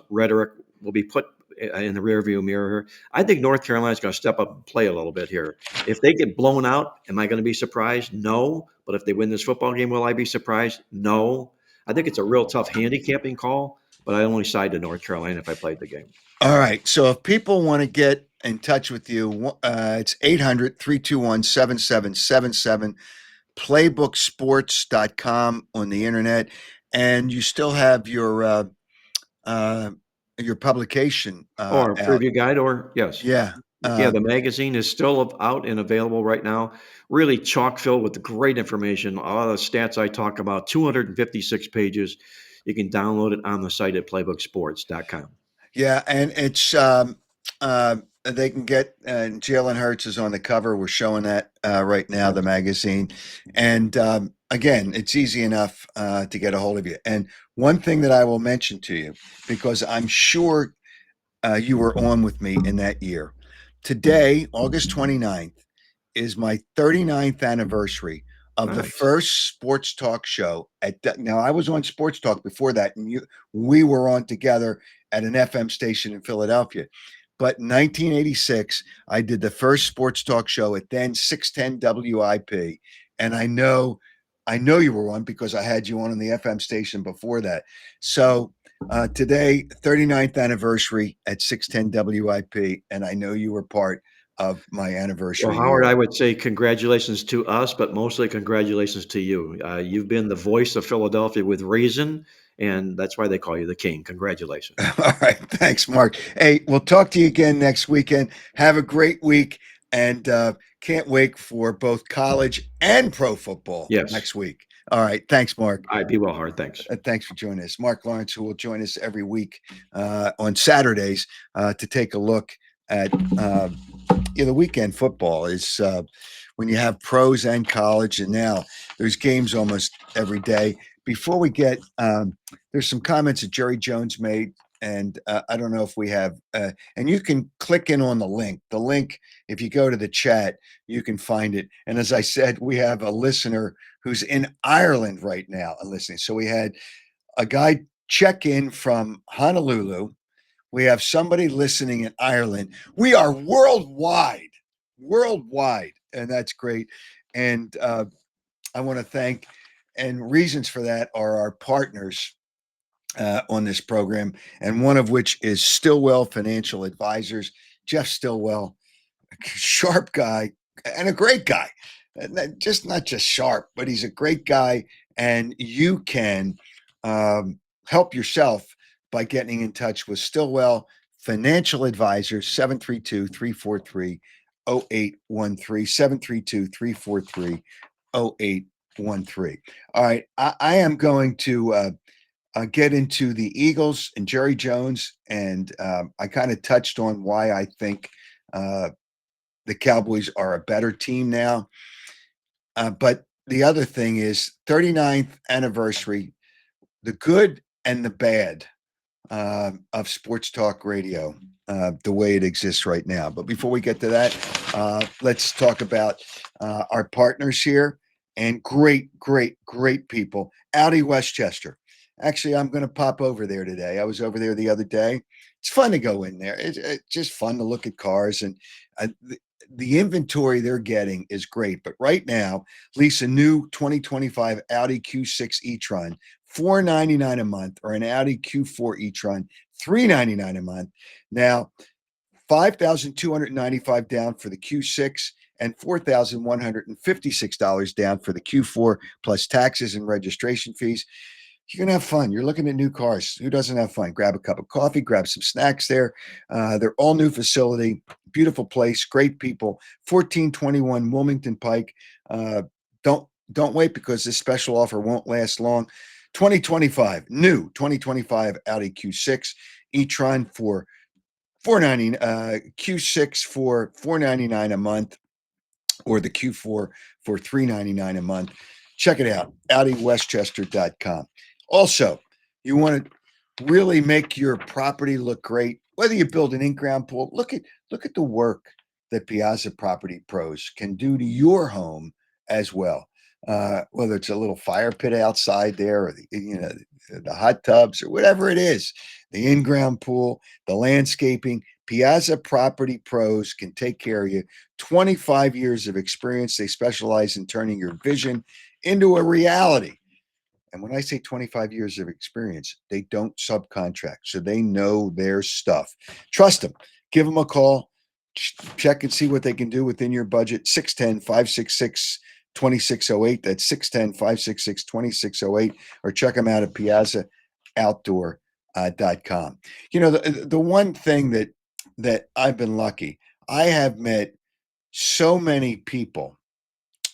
rhetoric will be put in the rearview mirror. I think North Carolina's going to step up and play a little bit here. If they get blown out, am I going to be surprised? No. But if they win this football game, will I be surprised? No. I think it's a real tough handicapping call, but I only side to North Carolina if I played the game. All right. So if people want to get in touch with you, it's 800-321-7777, playbooksports.com on the internet. And you still have your publication or preview guide, or yes. Yeah. The magazine is still out and available right now. Really chock filled with great information. All the stats I talk about, 256 pages. You can download it on the site at playbooksports.com. Yeah, and it's they can get Jalen Hurts is on the cover. We're showing that right now, the magazine. And again, it's easy enough to get a hold of you. And one thing that I will mention to you, because I'm sure you were on with me in that year. Today, August 29th, is my 39th anniversary of the first Sports Talk show. Now, I was on Sports Talk before that, and we were on together at an FM station in Philadelphia. But in 1986, I did the first Sports Talk show at then 610 WIP. And I know you were on because I had you on the FM station before that. So today, 39th anniversary at 610 WIP, and I know you were part of my Well, anniversary Howard, I year. would say congratulations to us, but mostly congratulations to you. You've been the voice of Philadelphia with reason, and that's why they call you the king. Congratulations. All right. Thanks, Mark. Hey, we'll talk to you again next weekend. Have a great week, and can't wait for both college and pro football Yes. next week. All right. Thanks, Mark. All right, be well, Howard. Thanks. Thanks for joining us. Marc Lawrence, who will join us every week on Saturdays to take a look at the weekend football is when you have pros and college, and now there's games almost every day. Before we get, there's some comments that Jerry Jones made, and I don't know if we have, and you can click in on the link. The link, if you go to the chat, you can find it. And as I said, we have a listener who's in Ireland right now and listening. So we had a guy check in from Honolulu. We have somebody listening in Ireland. We are worldwide, and that's great. And I want to thank, and reasons for that are our partners on this program, and one of which is Stillwell Financial Advisors. Jeff Stillwell, sharp guy and a great guy. Not just sharp, but he's a great guy, and you can help yourself by getting in touch with Stillwell Financial Advisors, 732-343-0813, 732-343-0813. All right, I am going to get into the Eagles and Jerry Jones, and I kind of touched on why I think the Cowboys are a better team now. But the other thing is 39th anniversary, the good and the bad of Sports Talk Radio, the way it exists right now. But before we get to that, let's talk about our partners here, and great people. Audi Westchester. Actually, I'm going to pop over there today. I was over there the other day. It's fun to go in there. It's just fun to look at cars, and the inventory they're getting is great. But right now, lease a new 2025 Audi Q6 e-tron, $499 a month, or an Audi Q4 e-tron, $399 a month. Now, $5,295 down for the Q6 and $4,156 down for the Q4, plus taxes and registration fees. You're going to have fun. You're looking at new cars. Who doesn't have fun? Grab a cup of coffee, grab some snacks there. They're all new facility, beautiful place, great people. 1421 Wilmington Pike. Don't wait, because this special offer won't last long. 2025 Audi Q6 e-tron for Q6 for $499 a month, or the Q4 for $399 a month. Check it out, AudiWestchester.com. Also, you want to really make your property look great, whether you build an in-ground pool. Look at the work that Piazza Property Pros can do to your home as well. Whether it's a little fire pit outside there, or the hot tubs, or whatever it is, the in-ground pool, the landscaping. Piazza Property Pros can take care of you. 25 years of experience. They specialize in turning your vision into a reality. And when I say 25 years of experience, they don't subcontract. So they know their stuff. Trust them. Give them a call. Check and see what they can do within your budget. 610-566-2608. That's 610-566-2608. Or check them out at piazzaoutdoor.com. The one thing that I've been lucky, I have met so many people,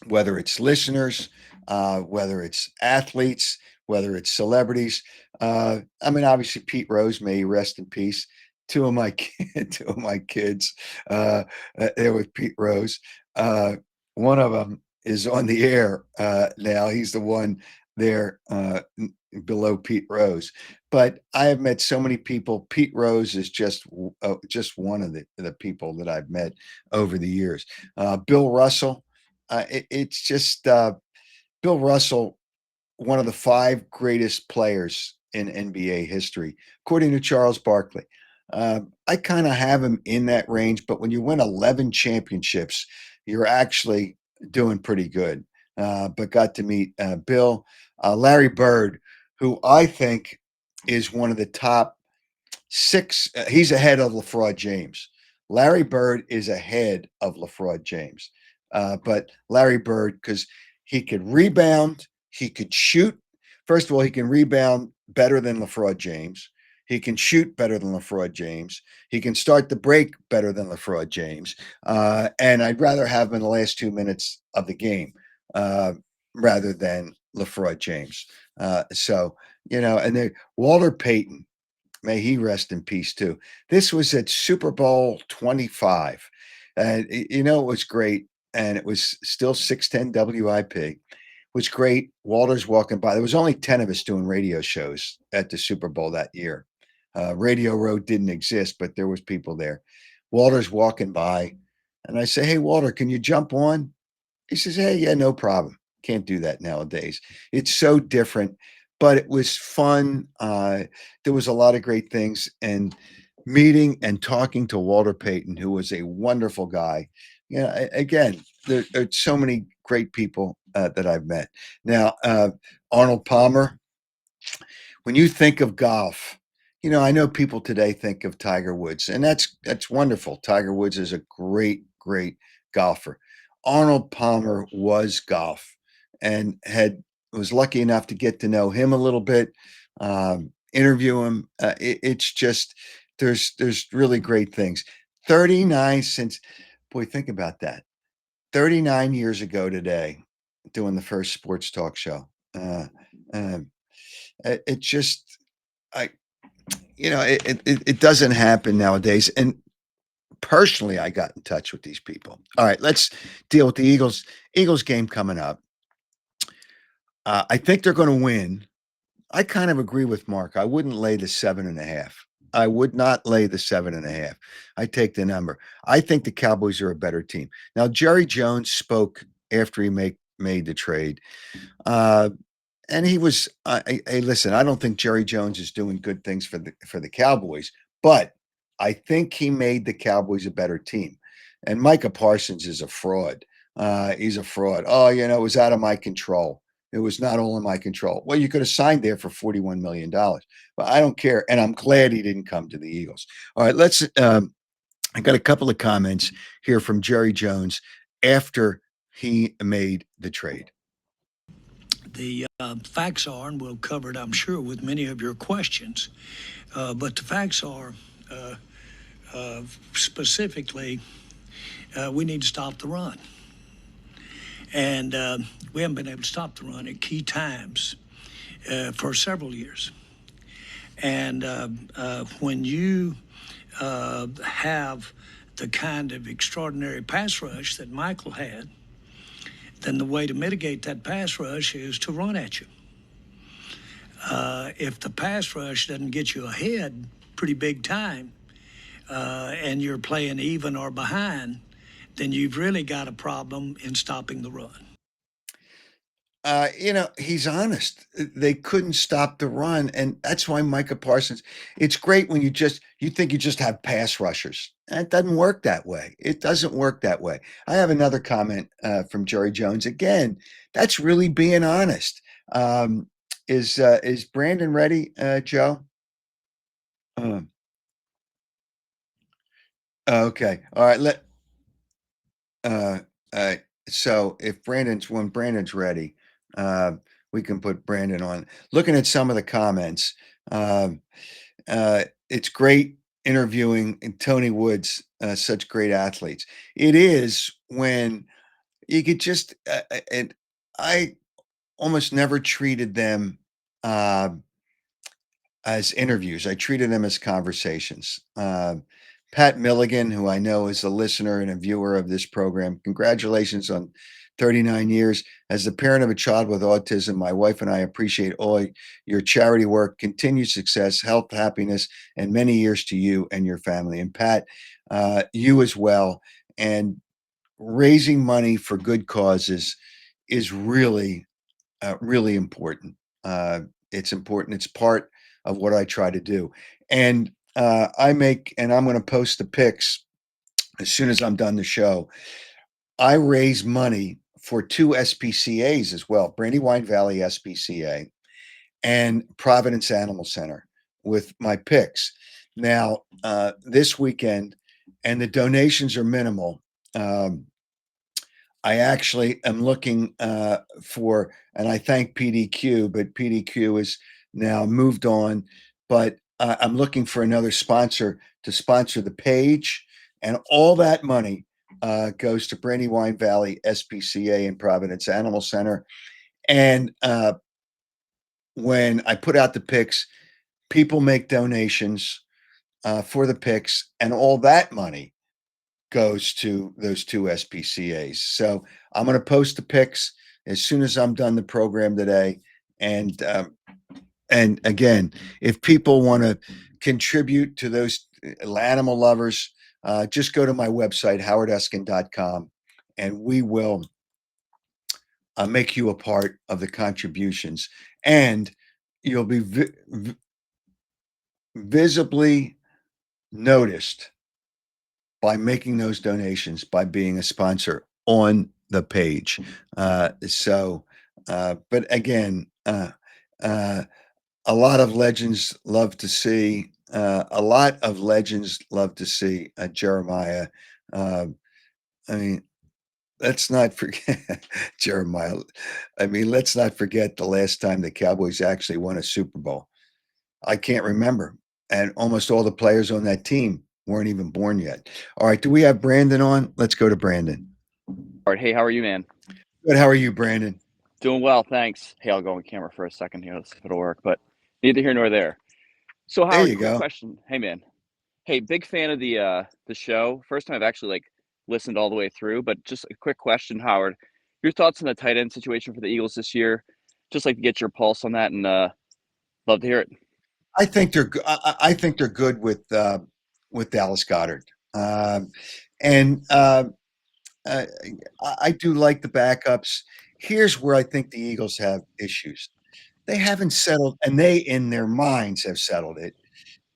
whether it's listeners, whether it's athletes, whether it's celebrities. Obviously Pete Rose, may he rest in peace. Two of my kids, they're with Pete Rose. One of them is on the air now. He's the one there below Pete Rose. But I have met so many people. Pete Rose is just one of the people that I've met over the years. Bill Russell. It's just Bill Russell, one of the 5 greatest players in NBA history, according to Charles Barkley. I kind of have him in that range, but when you win 11 championships, you're actually doing pretty good. But got to meet Bill. Larry Bird, who I think is one of the top 6. He's ahead of LeBron James. Larry Bird is ahead of LaFraud James. But Larry Bird, because he could rebound, he could shoot. First of all, he can rebound better than LaFraud James. He can shoot better than LaFraud James. He can start the break better than LaFraud James. And I'd rather have him in the last 2 minutes of the game rather than LaFraud James. So, and Walter Payton, may he rest in peace too. This was at Super Bowl 25. And it was great. And it was still 610 WIP. It was great. Walter's walking by. There was only 10 of us doing radio shows at the Super Bowl that year. Radio Row didn't exist, but there was people there. Walter's walking by. And I say, hey, Walter, can you jump on? He says, hey, yeah, no problem. Can't do that nowadays. It's so different, but it was fun. There was a lot of great things, and meeting and talking to Walter Payton, who was a wonderful guy. Again, there's so many great people that I've met. Now, Arnold Palmer, when you think of golf, I know people today think of Tiger Woods, and that's wonderful. Tiger Woods is a great, great golfer. Arnold Palmer was golf, and was lucky enough to get to know him a little bit, interview him. It's just there's really great things. 39 since, boy, think about that. 39 years ago today, doing the first sports talk show. It just, it doesn't happen nowadays. And personally, I got in touch with these people. All right, let's deal with the Eagles game coming up. I think they're going to win. I kind of agree with Mark. I wouldn't lay the 7.5. I would not lay the 7.5. I take the number. I think the Cowboys are a better team. Now, Jerry Jones spoke after he made the trade. And he was, hey, listen, I don't think Jerry Jones is doing good things for the Cowboys, but I think he made the Cowboys a better team. And Micah Parsons is a fraud. He's a fraud. Oh, it was out of my control. It was not all in my control. Well, you could have signed there for $41 million, but I don't care. And I'm glad he didn't come to the Eagles. All right, I got a couple of comments here from Jerry Jones after he made the trade. The facts are, and we'll cover it, I'm sure, with many of your questions, but the facts are specifically we need to stop the run. And we haven't been able to stop the run at key times for several years. And when you have the kind of extraordinary pass rush that Michael had, then the way to mitigate that pass rush is to run at you. If the pass rush doesn't get you ahead pretty big time, and you're playing even or behind, then you've really got a problem in stopping the run. He's honest. They couldn't stop the run, and that's why Micah Parsons. It's great when you think you just have pass rushers. It doesn't work that way. It doesn't work that way. I have another comment from Jerry Jones. Again, that's really being honest. Is Brandon ready, Joe? Okay. All right. So when Brandon's ready, we can put Brandon on. Looking at some of the comments, it's great interviewing Tony Woods, such great athletes. It is when you could just, and I almost never treated them as interviews. I treated them as conversations. Pat Milligan, who I know is a listener and a viewer of this program, congratulations on 39 years. As the parent of a child with autism, my wife and I appreciate all your charity work, continued success, health, happiness, and many years to you and your family. And Pat, you as well. And raising money for good causes is really, really important. It's important. It's part of what I try to do. And I'm going to post the pics as soon as I'm done the show. I raise money for 2 SPCAs as well, Brandywine Valley SPCA and Providence Animal Center with my picks. Now, this weekend and the donations are minimal. I actually am looking for, and I thank PDQ, but PDQ is now moved on. But I'm looking for another sponsor to sponsor the page, and all that money goes to Brandywine Valley SPCA and Providence Animal Center. And when I put out the pics, people make donations for the pics, and all that money goes to those two SPCAs. So I'm going to post the pics as soon as I'm done the program today. And again, if people want to contribute to those animal lovers, just go to my website, howardeskin.com, and we will make you a part of the contributions. And you'll be visibly noticed by making those donations, by being a sponsor on the page. But again, a lot of legends love to see. Jeremiah. I mean, let's not forget Jeremiah. I mean, let's not forget the last time the Cowboys actually won a Super Bowl. I can't remember. And almost all the players on that team weren't even born yet. All right. Do we have Brandon on? Let's go to Brandon. All right. Hey, how are you, man? Good. How are you, Brandon? Doing well, thanks. Hey, I'll go on camera for a second here. Let's see if it'll work, but neither here nor there. So, There Howard, you quick go. question. Hey, man. Hey, big fan of the show. First time I've actually listened all the way through, but just a quick question, Howard. Your thoughts on the tight end situation for the Eagles this year? Just like to get your pulse on that, and love to hear it. I think they're. I think they're good with Dallas Goedert, and I do like the backups. Here's where I think the Eagles have issues. They haven't settled, and they in their minds have settled it,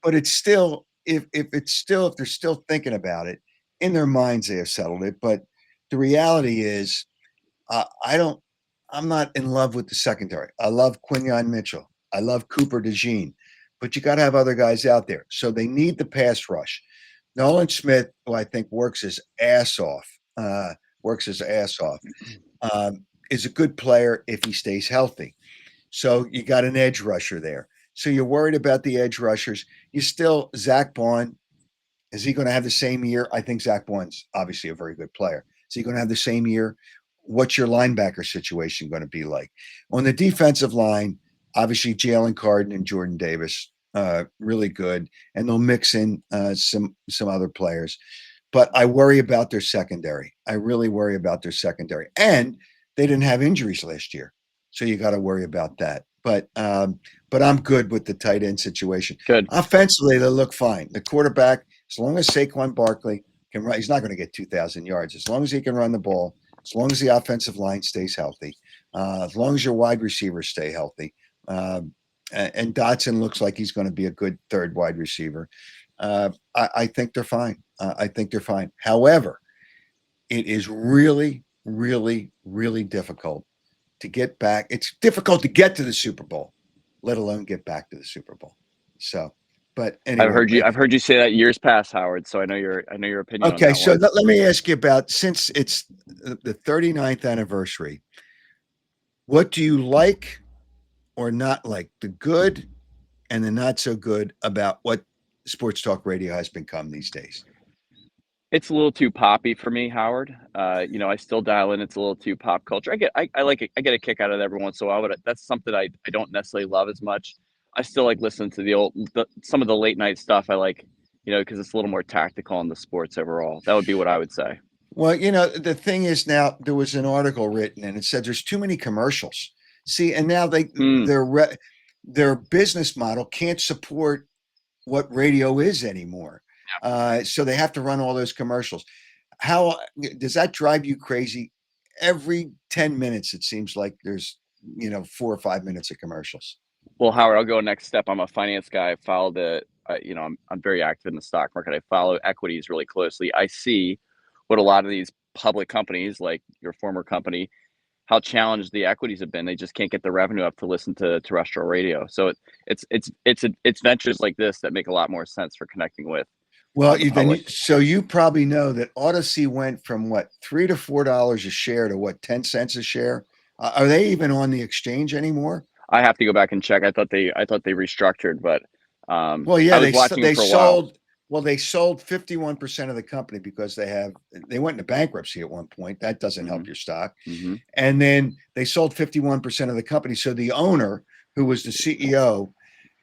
but it's still if they're still thinking about it in their minds, they have settled it. But the reality is, I don't. I'm not in love with the secondary. I love Quinyon Mitchell. I love Cooper DeJean, but you got to have other guys out there. So they need the pass rush. Nolan Smith, who I think works his ass off, is a good player if he stays healthy. So you got an edge rusher there. So you're worried about the edge rushers. You still Zach Bond. Is he going to have the same year? I think Zach Bond's obviously a very good player. Is he going to have the same year? What's your linebacker situation going to be like? On the defensive line, obviously Jalen Carden and Jordan Davis, really good, and they'll mix in some other players. But I worry about their secondary. I really worry about their secondary, and they didn't have injuries last year, so you got to worry about that. But I'm good with the tight end situation. Good. Offensively, they look fine. The quarterback, as long as Saquon Barkley can run, he's not going to get 2,000 yards. As long as he can run the ball, as long as the offensive line stays healthy, as long as your wide receivers stay healthy, and Dotson looks like he's going to be a good third wide receiver, I think they're fine. I think they're fine. However, it is really, really, really difficult to get back. It's difficult to get to the Super Bowl, let alone get back to the Super Bowl. So, but anyway, I've heard you say that years past, Howard. So I know your opinion. Okay, on that so one. let me ask you about, since it's the 39th anniversary, what do you like or not like, the good and the not so good about what sports talk radio has become these days? It's a little too poppy for me, Howard. I still dial in. It's a little too pop culture. I like it. I get a kick out of it every once in a while, but that's something I don't necessarily love as much. I still like listening to some of the late night stuff. I like, because it's a little more tactical in the sports overall. That would be what I would say. Well, the thing is, now there was an article written and it said there's too many commercials. See, and now their business model can't support what radio is anymore. So they have to run all those commercials. How does that drive you crazy? Every 10 minutes, it seems like there's, 4 or 5 minutes of commercials. Well, Howard, I'll go next step. I'm a finance guy. I follow I'm very active in the stock market. I follow equities really closely. I see what a lot of these public companies, like your former company, how challenged the equities have been. They just can't get the revenue up to listen to terrestrial radio. So it's ventures like this that make a lot more sense for connecting with. Well, of the public. so you probably know that Odyssey went from what, $3 to $4 a share to what, 10 cents a share? Are they even on the exchange anymore? I have to go back and check. I thought they restructured, but Well, yeah, I was watching them they for a while. sold. Well, they sold 51% of the company because they went into bankruptcy at one point. That doesn't help your stock. Mm-hmm. And then they sold 51% of the company. So the owner, who was the CEO,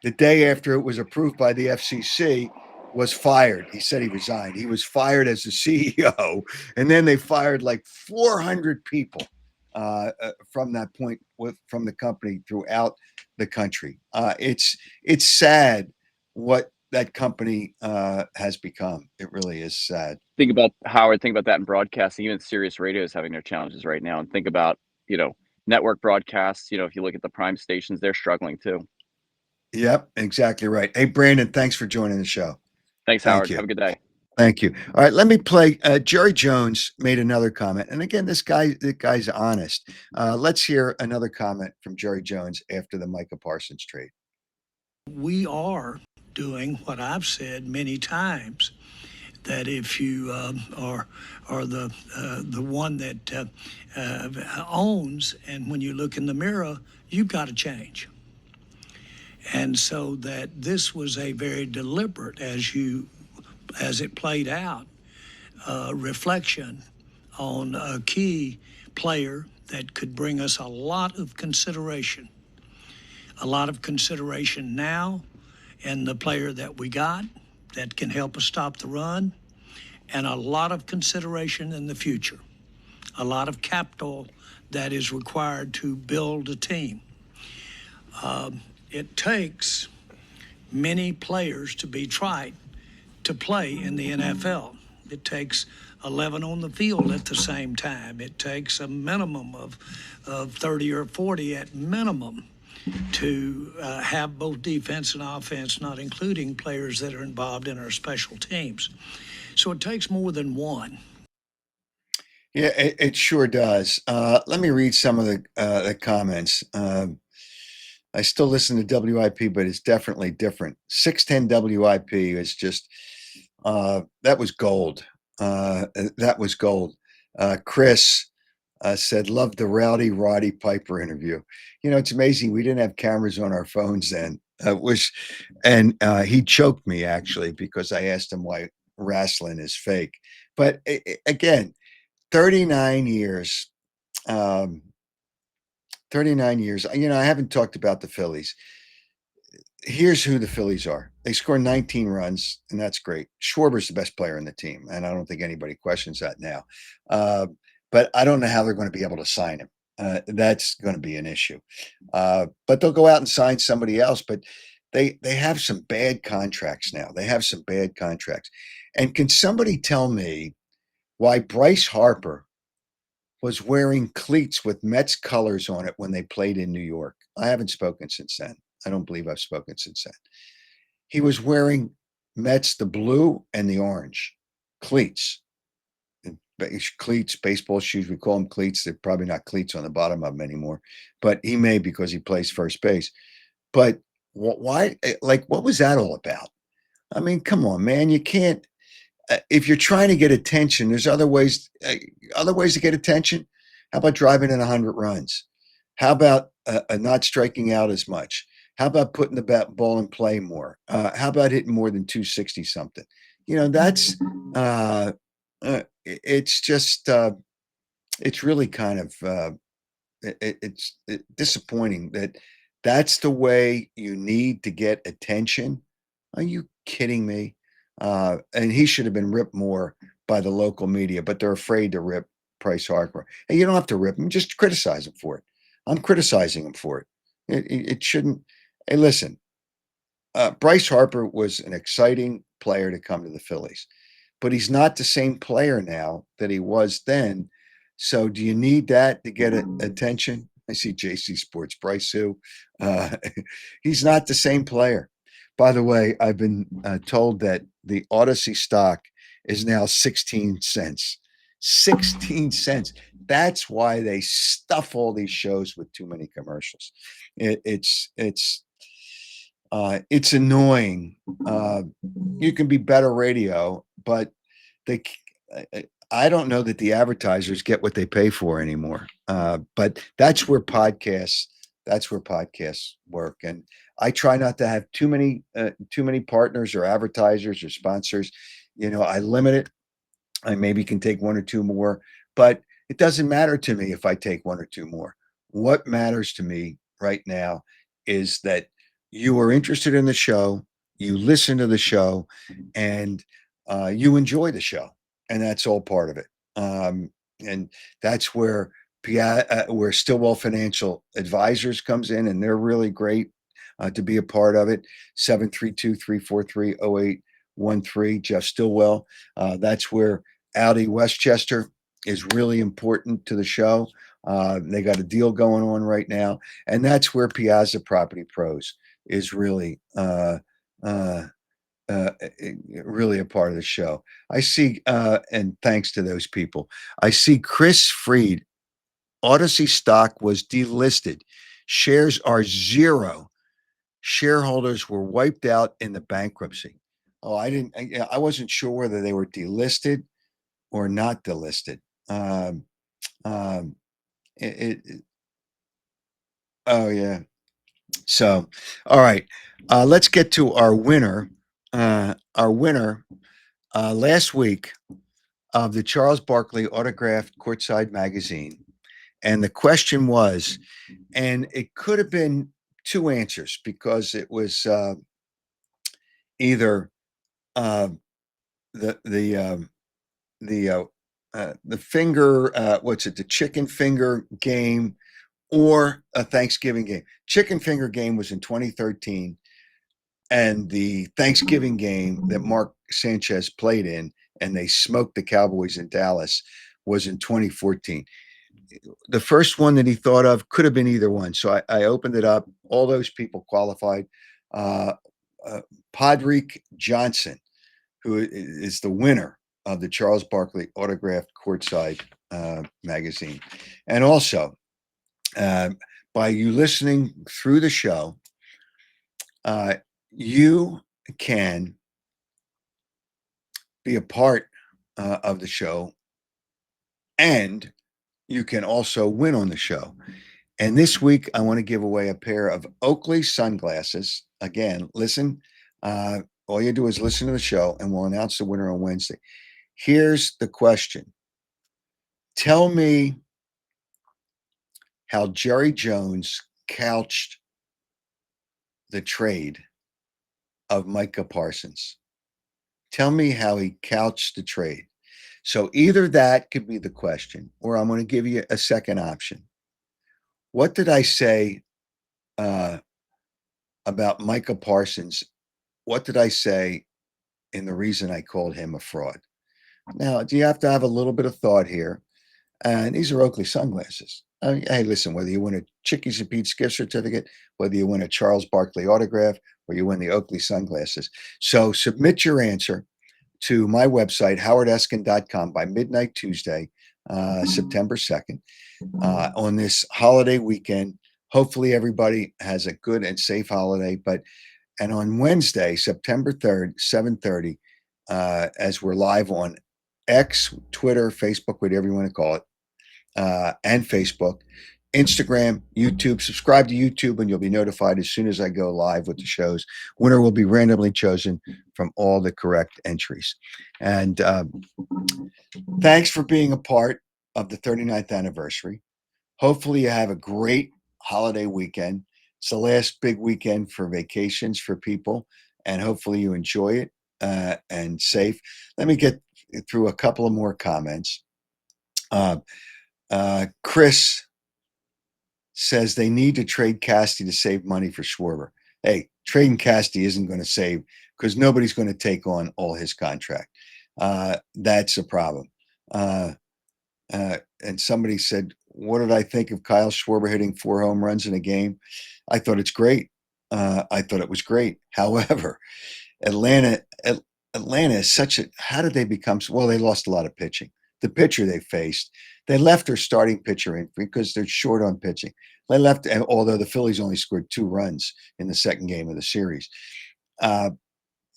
the day after it was approved by the FCC, was fired. He said he resigned. He was fired as the CEO, and then they fired like 400 people from that point from the company throughout the country. It's sad what that company has become. It really is sad. Think about Howard. Think about that in broadcasting. Even Sirius Radio is having their challenges right now. And think about network broadcasts. If you look at the prime stations, they're struggling too. Yep, exactly right. Hey, Brandon, thanks for joining the show. Thanks, Thank Howard. you. Have a good day. Thank you. All right, let me play. Jerry Jones made another comment, and again, the guy's honest. Let's hear another comment from Jerry Jones after the Micah Parsons trade. We are doing what I've said many times, that if you are the one that owns, and when you look in the mirror, you've got to change. And so that this was a very deliberate, as it played out, reflection on a key player that could bring us a lot of consideration. A lot of consideration now in the player that we got that can help us stop the run, and a lot of consideration in the future. A lot of capital that is required to build a team. It takes many players to be tried to play in the NFL. It takes 11 on the field at the same time. It takes a minimum of 30 or 40 at minimum to have both defense and offense, not including players that are involved in our special teams. So it takes more than one. Yeah, it sure does. Let me read some of the comments. I still listen to WIP, but it's definitely different. 610 WIP is just that was gold. That was gold. Chris said, "Love the Roddy Piper interview." It's amazing we didn't have cameras on our phones then. He choked me actually because I asked him why wrestling is fake. But again, 39 years. 39 years. I haven't talked about the Phillies. Here's who the Phillies are. They score 19 runs, and that's great. Schwarber's the best player in the team, and I don't think anybody questions that now. But I don't know how they're going to be able to sign him. That's going to be an issue. But they'll go out and sign somebody else. But they have some bad contracts now. They have some bad contracts. And can somebody tell me why Bryce Harper was wearing cleats with Mets colors on it when they played in New York? I haven't spoken since then. I don't believe I've spoken since then. He was wearing Mets, the blue and the orange cleats. Cleats, baseball shoes, we call them cleats. They're probably not cleats on the bottom of them anymore, but he may because he plays first base. But why? Like, what was that all about? I mean, come on, man. You can't. If you're trying to get attention, there's other ways to get attention. How about driving in 100 runs? How about not striking out as much? How about putting the ball in play more? How about hitting more than 260 something? That's it's just it's really kind of it's disappointing that that's the way you need to get attention. Are you kidding me? And he should have been ripped more by the local media, but they're afraid to rip Bryce Harper. And you don't have to rip him; just criticize him for it. I'm criticizing him for it. It shouldn't. Hey, listen, Bryce Harper was an exciting player to come to the Phillies, but he's not the same player now that he was then. So do you need that to get attention? I see JC Sports, Bryce who? He's not the same player. By the way, I've been told that the Odyssey stock is now 16 cents. 16 cents. That's why they stuff all these shows with too many commercials. It's annoying you can be better radio, but they I don't know that the advertisers get what they pay for anymore. But that's where podcasts work. And I try not to have too many partners or advertisers or sponsors. I limit it. I maybe can take one or two more, but it doesn't matter to me if I take one or two more. What matters to me right now is that you are interested in the show, you listen to the show, and you enjoy the show, and that's all part of it. And that's where Stillwell Financial Advisors comes in, and they're really great to be a part of it. 732-343-0813, Jeff Stillwell. That's where Audi Westchester is really important to the show. They got a deal going on right now, and that's where Piazza Property Pros is really really a part of the show. I see, and thanks to those people, I see Chris Freed. Odyssey stock was delisted. Shares are zero. Shareholders were wiped out in the bankruptcy. Oh, I wasn't sure whether they were delisted or not delisted. Um, um, oh yeah. So, all right, let's get to our winner. Our winner last week of the Charles Barkley autographed courtside magazine, and the question was, and it could have been two answers because it was either uh, the the um, the finger, what's it, the chicken finger game or a Thanksgiving game. Chicken finger game was in 2013, and the Thanksgiving game that Mark Sanchez played in, and they smoked the Cowboys in Dallas, was in 2014. The first one that he thought of could have been either one. So I opened it up. All those people qualified. Uh, Podrick Johnson, who is the winner of the Charles Barkley autographed courtside magazine. And also, by you listening through the show, you can be a part of the show, and you can also win on the show. And this week, I want to give away a pair of Oakley sunglasses. Again, listen. All you do is listen to the show, and we'll announce the winner on Wednesday. Here's the question. Tell me how Jerry Jones couched the trade of Micah Parsons. Tell me how he couched the trade. So either that could be the question, or I'm going to give you a second option. What did I say about Micah Parsons? What did I say in the reason I called him a fraud? Now, do you have to have a little bit of thought here? And these are Oakley sunglasses. Hey, listen, whether you win a Chickies and Pete's gift certificate, whether you win a Charles Barkley autograph, or you win the Oakley sunglasses. So submit your answer to my website, howardeskin.com, by midnight Tuesday, September 2nd, on this holiday weekend. Hopefully everybody has a good and safe holiday. And on Wednesday, September 3rd, 7:30, as we're live on X, Twitter, Facebook, whatever you want to call it, and Facebook, Instagram, YouTube. Subscribe to YouTube, and you'll be notified as soon as I go live with the shows. Winner will be randomly chosen from all the correct entries. And thanks for being a part of the 39th anniversary. Hopefully you have a great holiday weekend. It's the last big weekend for vacations for people, and hopefully you enjoy it and safe. Let me get through a couple of more comments. Chris says they need to trade Casty to save money for Schwarber. Hey, trading Casty isn't going to save, because nobody's going to take on all his contract. That's a problem. And somebody said, what did I think of Kyle Schwarber hitting 4 home runs in a game? I thought it's great. I thought it was great. However, Atlanta is such a, how did they become? Well, they lost a lot of pitching. The pitcher they faced, they left their starting pitcher in because they're short on pitching. They left, although the Phillies only scored 2 runs in the second game of the series.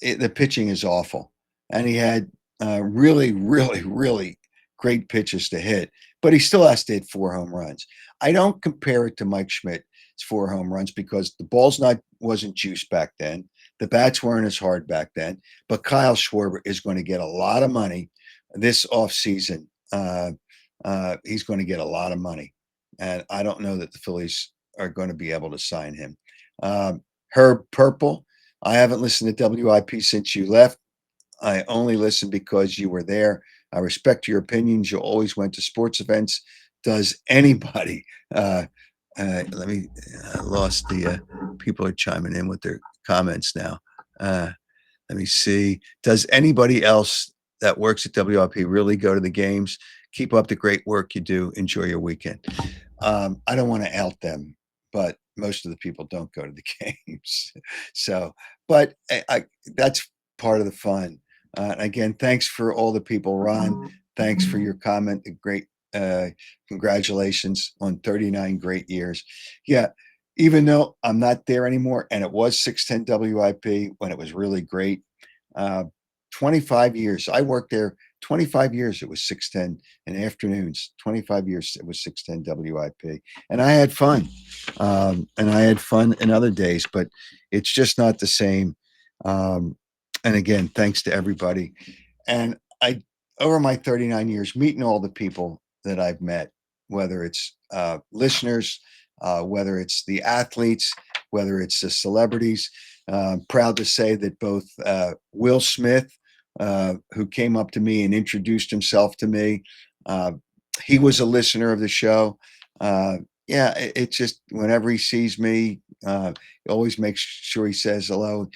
the pitching is awful, and he had really, really, really great pitches to hit, but he still has to hit 4 home runs. I don't compare it to Mike Schmidt's 4 home runs because the ball's wasn't juiced back then. The bats weren't as hard back then. But Kyle Schwarber is going to get a lot of money this offseason. He's going to get a lot of money, and I don't know that the Phillies are going to be able to sign him. Herb Purple, I haven't listened to WIP since you left. I only listened because you were there. I respect your opinions. You always went to sports events. Does anybody? Let me. I lost the. People are chiming in with their comments now. Let me see. Does anybody else that works at WIP really go to the games? Keep up the great work you do. Enjoy your weekend. I don't want to out them, but most of the people don't go to the games. So, but that's part of the fun. Again, thanks for all the people, Ron. Thanks for your comment. Great. Congratulations on 39 great years. Yeah. Even though I'm not there anymore, and it was 610 WIP when it was really great. 25 years. I worked there 25 years. It was 610 in afternoons. 25 years. It was 610 WIP. And I had fun. And I had fun in other days, but it's just not the same. And again, thanks to everybody. And over my 39 years, meeting all the people that I've met, whether it's listeners, whether it's the athletes, whether it's the celebrities. Proud to say that both Will Smith, who came up to me and introduced himself to me, he was a listener of the show. Yeah, it's just whenever he sees me, he always makes sure he says hello.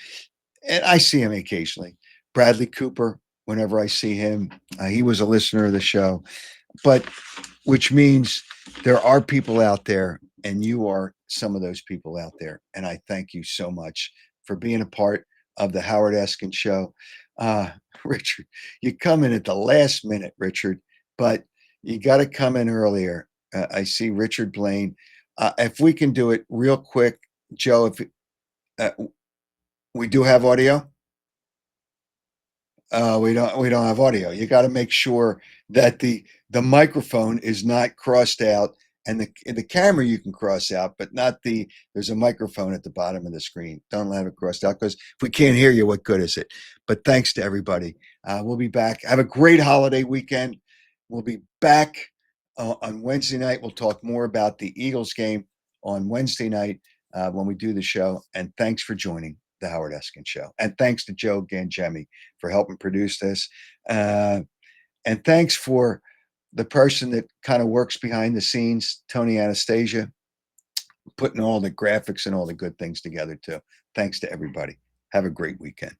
And I see him occasionally. Bradley Cooper, whenever I see him, he was a listener of the show. But which means there are people out there, and you are some of those people out there. And I thank you so much for being a part of the Howard Eskin Show. Richard, you come in at the last minute, Richard, but you got to come in earlier. I see Richard Blaine. If we can do it real quick, Joe, if we do have audio. We don't have audio. You got to make sure that the microphone is not crossed out, and the camera you can cross out, but not there's a microphone at the bottom of the screen. Don't have it crossed out, because if we can't hear you, what good is it? But thanks to everybody. We'll be back. Have a great holiday weekend. We'll be back on Wednesday night. We'll talk more about the Eagles game on Wednesday night when we do the show. And thanks for joining the Howard Eskin Show. And thanks to Joe Gangemi for helping produce this. And thanks for the person that kind of works behind the scenes, Tony Anastasia, putting all the graphics and all the good things together too. Thanks to everybody. Have a great weekend.